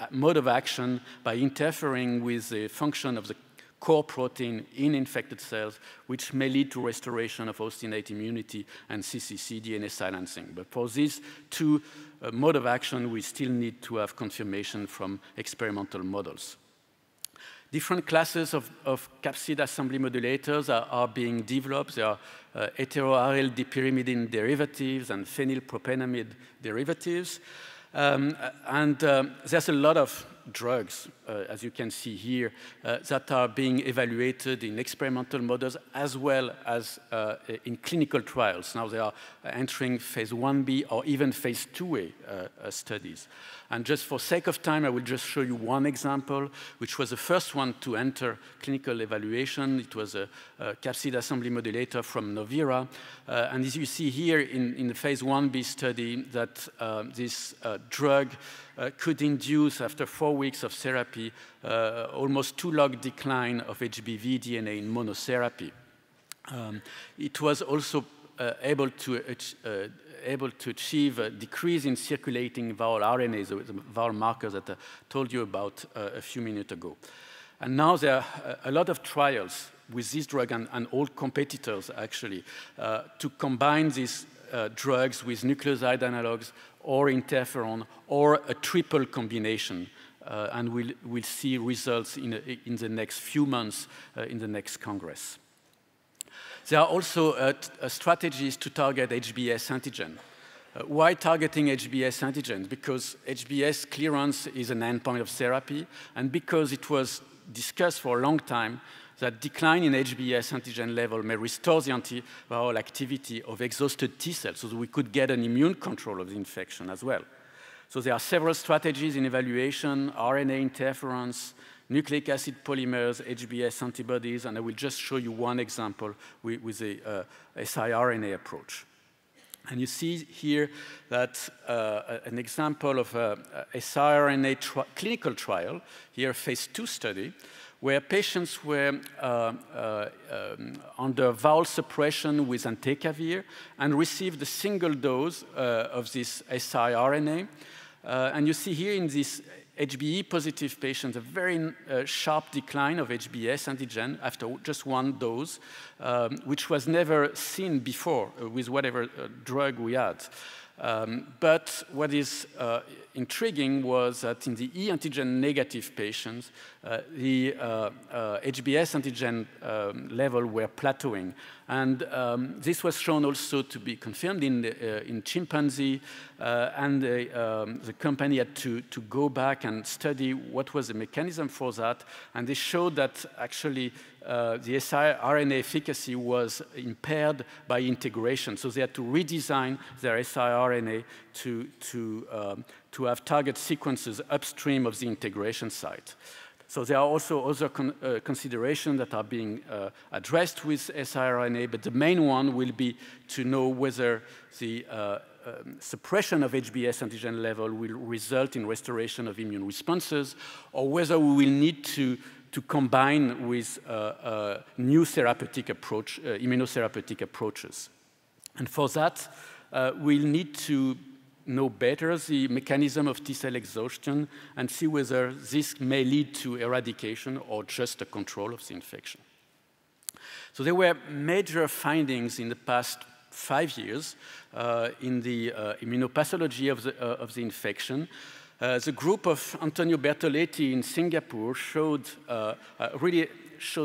mode of action by interfering with the function of the core protein in infected cells, which may lead to restoration of host innate immunity and cccDNA silencing. But for these two modes of action, we still need to have confirmation from experimental models. Different classes of capsid assembly modulators are being developed. There are heteroaryl dipyrimidine derivatives and phenylpropanamide derivatives. There's a lot of drugs, as you can see here, that are being evaluated in experimental models as well as in clinical trials. Now they are entering phase 1B or even phase 2A studies. And just for sake of time, I will just show you one example, which was the first one to enter clinical evaluation. It was a capsid assembly modulator from Novira. And as you see here in the phase 1B study, that this drug could induce, after 4 weeks of therapy, almost 2-log decline of HBV DNA in monotherapy. It was also able to achieve a decrease in circulating viral RNA, the viral markers that I told you about a few minutes ago. And now there are a lot of trials with this drug and all competitors, actually, to combine these drugs with nucleoside analogs or interferon or a triple combination. And we'll see results in the next few months in the next Congress. There are also strategies to target HBS antigen. Why targeting HBS antigens? Because HBS clearance is an endpoint of therapy, and because it was discussed for a long time that decline in HBS antigen level may restore the antiviral activity of exhausted T cells, so that we could get an immune control of the infection as well. So there are several strategies in evaluation: RNA interference, nucleic acid polymers, HBS antibodies, and I will just show you one example with the siRNA approach. And you see here that an example of a siRNA clinical trial, here phase 2 study, where patients were under valve suppression with entecavir and received a single dose of this siRNA. And you see here in this HBe positive patients a very sharp decline of HBs antigen after just one dose, which was never seen before with whatever drug we had. But what is intriguing was that in the E antigen negative patients, the HBs antigen level were plateauing. And this was shown also to be confirmed in chimpanzee, and the company had to go back and study what was the mechanism for that. And they showed that actually the siRNA efficacy was impaired by integration. So they had to redesign their siRNA to have target sequences upstream of the integration site. So there are also other considerations that are being addressed with siRNA, but the main one will be to know whether the suppression of HBs antigen level will result in restoration of immune responses, or whether we will need to combine with new therapeutic approach, immunotherapeutic approaches. And for that, we'll need to know better the mechanism of T-cell exhaustion and see whether this may lead to eradication or just a control of the infection. So there were major findings in the past 5 years in the immunopathology of the infection. The group of Antonio Bertoletti in Singapore showed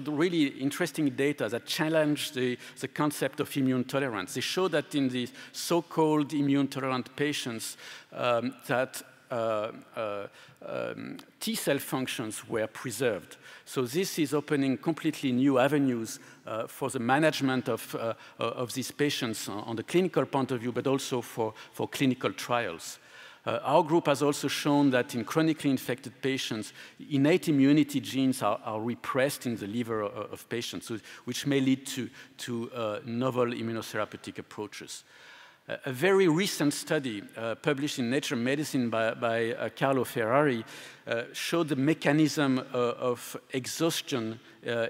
really interesting data that challenged the concept of immune tolerance. They showed that in the so-called immune tolerant patients that T-cell functions were preserved. So this is opening completely new avenues for the management of these patients on the clinical point of view, but also for clinical trials. Our group has also shown that in chronically infected patients, innate immunity genes are repressed in the liver of patients, which may lead to novel immunotherapeutic approaches. A very recent study published in Nature Medicine by Carlo Ferrari showed the mechanism of exhaustion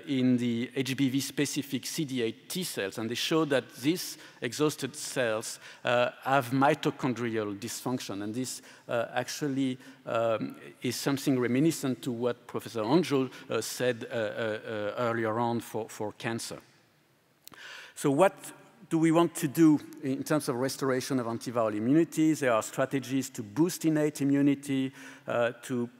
in the HBV-specific CD8 T cells, and they showed that these exhausted cells have mitochondrial dysfunction, and this actually is something reminiscent to what Professor Anjo said earlier on for cancer. So what do we want to do in terms of restoration of antiviral immunity? There are strategies to boost innate immunity, to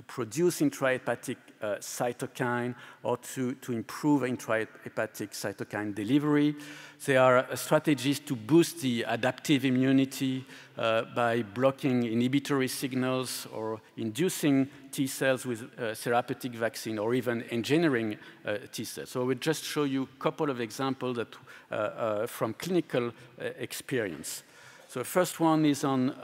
produce intrahepatic cytokine, or to improve intrahepatic cytokine delivery. There are strategies to boost the adaptive immunity by blocking inhibitory signals or inducing T cells with therapeutic vaccine, or even engineering T cells. So I will just show you a couple of examples that, from clinical experience. So the first one is on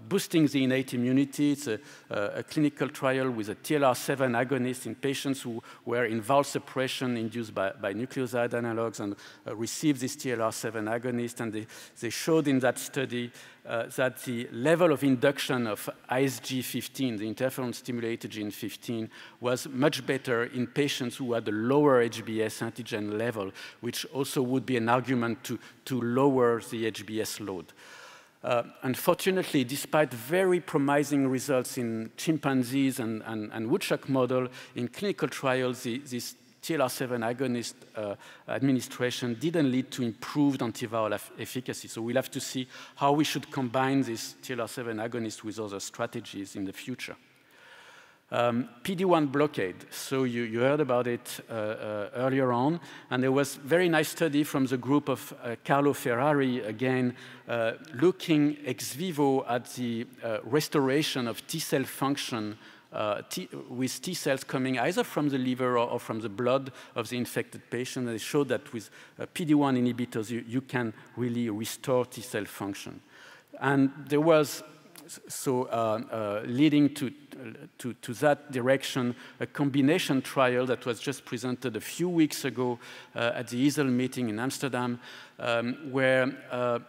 boosting the innate immunity. It's a clinical trial with a TLR7 agonist in patients who were in valve suppression induced by nucleoside analogs and received this TLR7 agonist. And they showed in that study that the level of induction of ISG15, the interferon-stimulated gene 15, was much better in patients who had a lower HBs antigen level, which also would be an argument to lower the HBs load. Unfortunately, despite very promising results in chimpanzees and woodchuck model, in clinical trials, this TLR7 agonist administration didn't lead to improved antiviral efficacy. So we'll have to see how we should combine this TLR7 agonist with other strategies in the future. PD-1 blockade. So you heard about it earlier on, and there was a very nice study from the group of Carlo Ferrari, again, looking ex vivo at the restoration of T-cell function with T cells coming either from the liver or from the blood of the infected patient. And they showed that with PD-1 inhibitors, you can really restore T-cell function. And there was leading to that direction, a combination trial that was just presented a few weeks ago at the EASL meeting in Amsterdam, where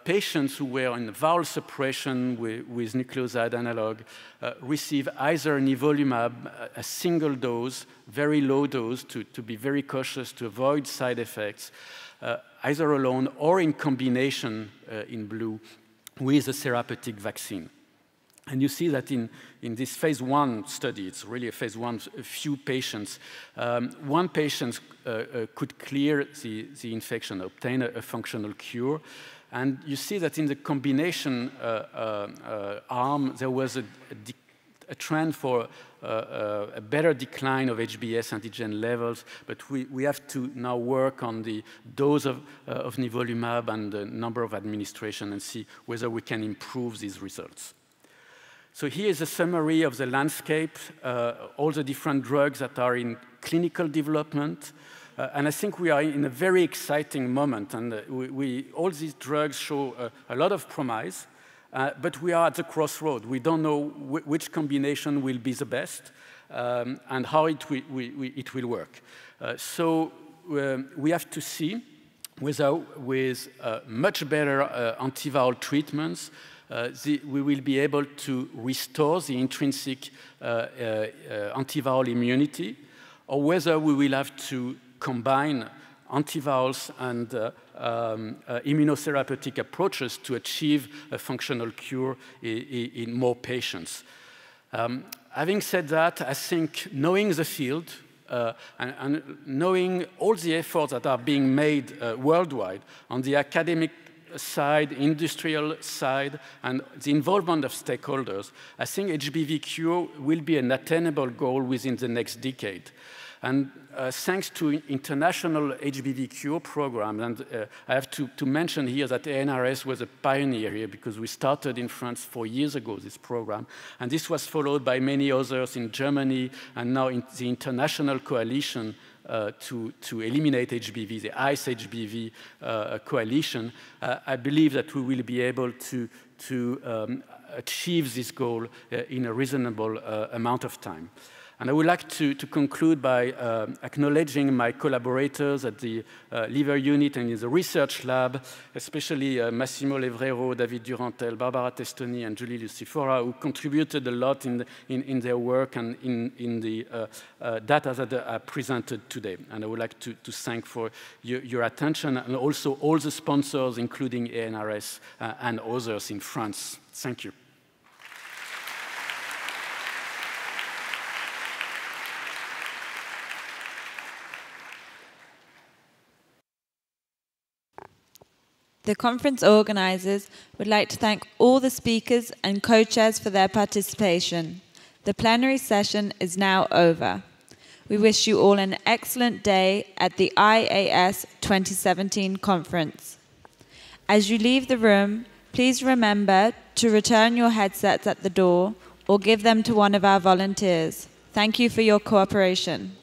patients who were in valve suppression with nucleoside analog receive either nivolumab, a single dose, very low dose, to be very cautious to avoid side effects, either alone or in combination in blue with a therapeutic vaccine. And you see that in this phase 1 study, it's really a phase 1, a few patients, one patient could clear the infection, obtain a functional cure. And you see that in the combination arm, there was a trend for a better decline of HBs antigen levels, but we have to now work on the dose of nivolumab and the number of administration and see whether we can improve these results. So here is a summary of the landscape, all the different drugs that are in clinical development. And I think we are in a very exciting moment. And all these drugs show a lot of promise, but we are at the crossroad. We don't know which combination will be the best and how it will work. So we have to see whether with much better antiviral treatments, we will be able to restore the intrinsic antiviral immunity, or whether we will have to combine antivirals and immunotherapeutic approaches to achieve a functional cure in more patients. Having said that, I think knowing the field and knowing all the efforts that are being made worldwide on the academic side, industrial side, and the involvement of stakeholders, I think HBV cure will be an attainable goal within the next decade. And thanks to international HBV cure program, and I have to mention here that ANRS was a pioneer here because we started in France 4 years ago, this program, and this was followed by many others in Germany, and now in the international coalition to eliminate HBV, the ICE HBV coalition. I believe that we will be able to achieve this goal in a reasonable amount of time. And I would like to conclude by acknowledging my collaborators at the liver unit and in the research lab, especially Massimo Levrero, David Durantel, Barbara Testoni, and Julie Lucifora, who contributed a lot in their work and in the data that are presented today. And I would like to thank for your attention, and also all the sponsors, including ANRS and others in France. Thank you.
The conference organizers would like to thank all the speakers and co-chairs for their participation. The plenary session is now over. We wish you all an excellent day at the IAS 2017 conference. As you leave the room, please remember to return your headsets at the door or give them to one of our volunteers. Thank you for your cooperation.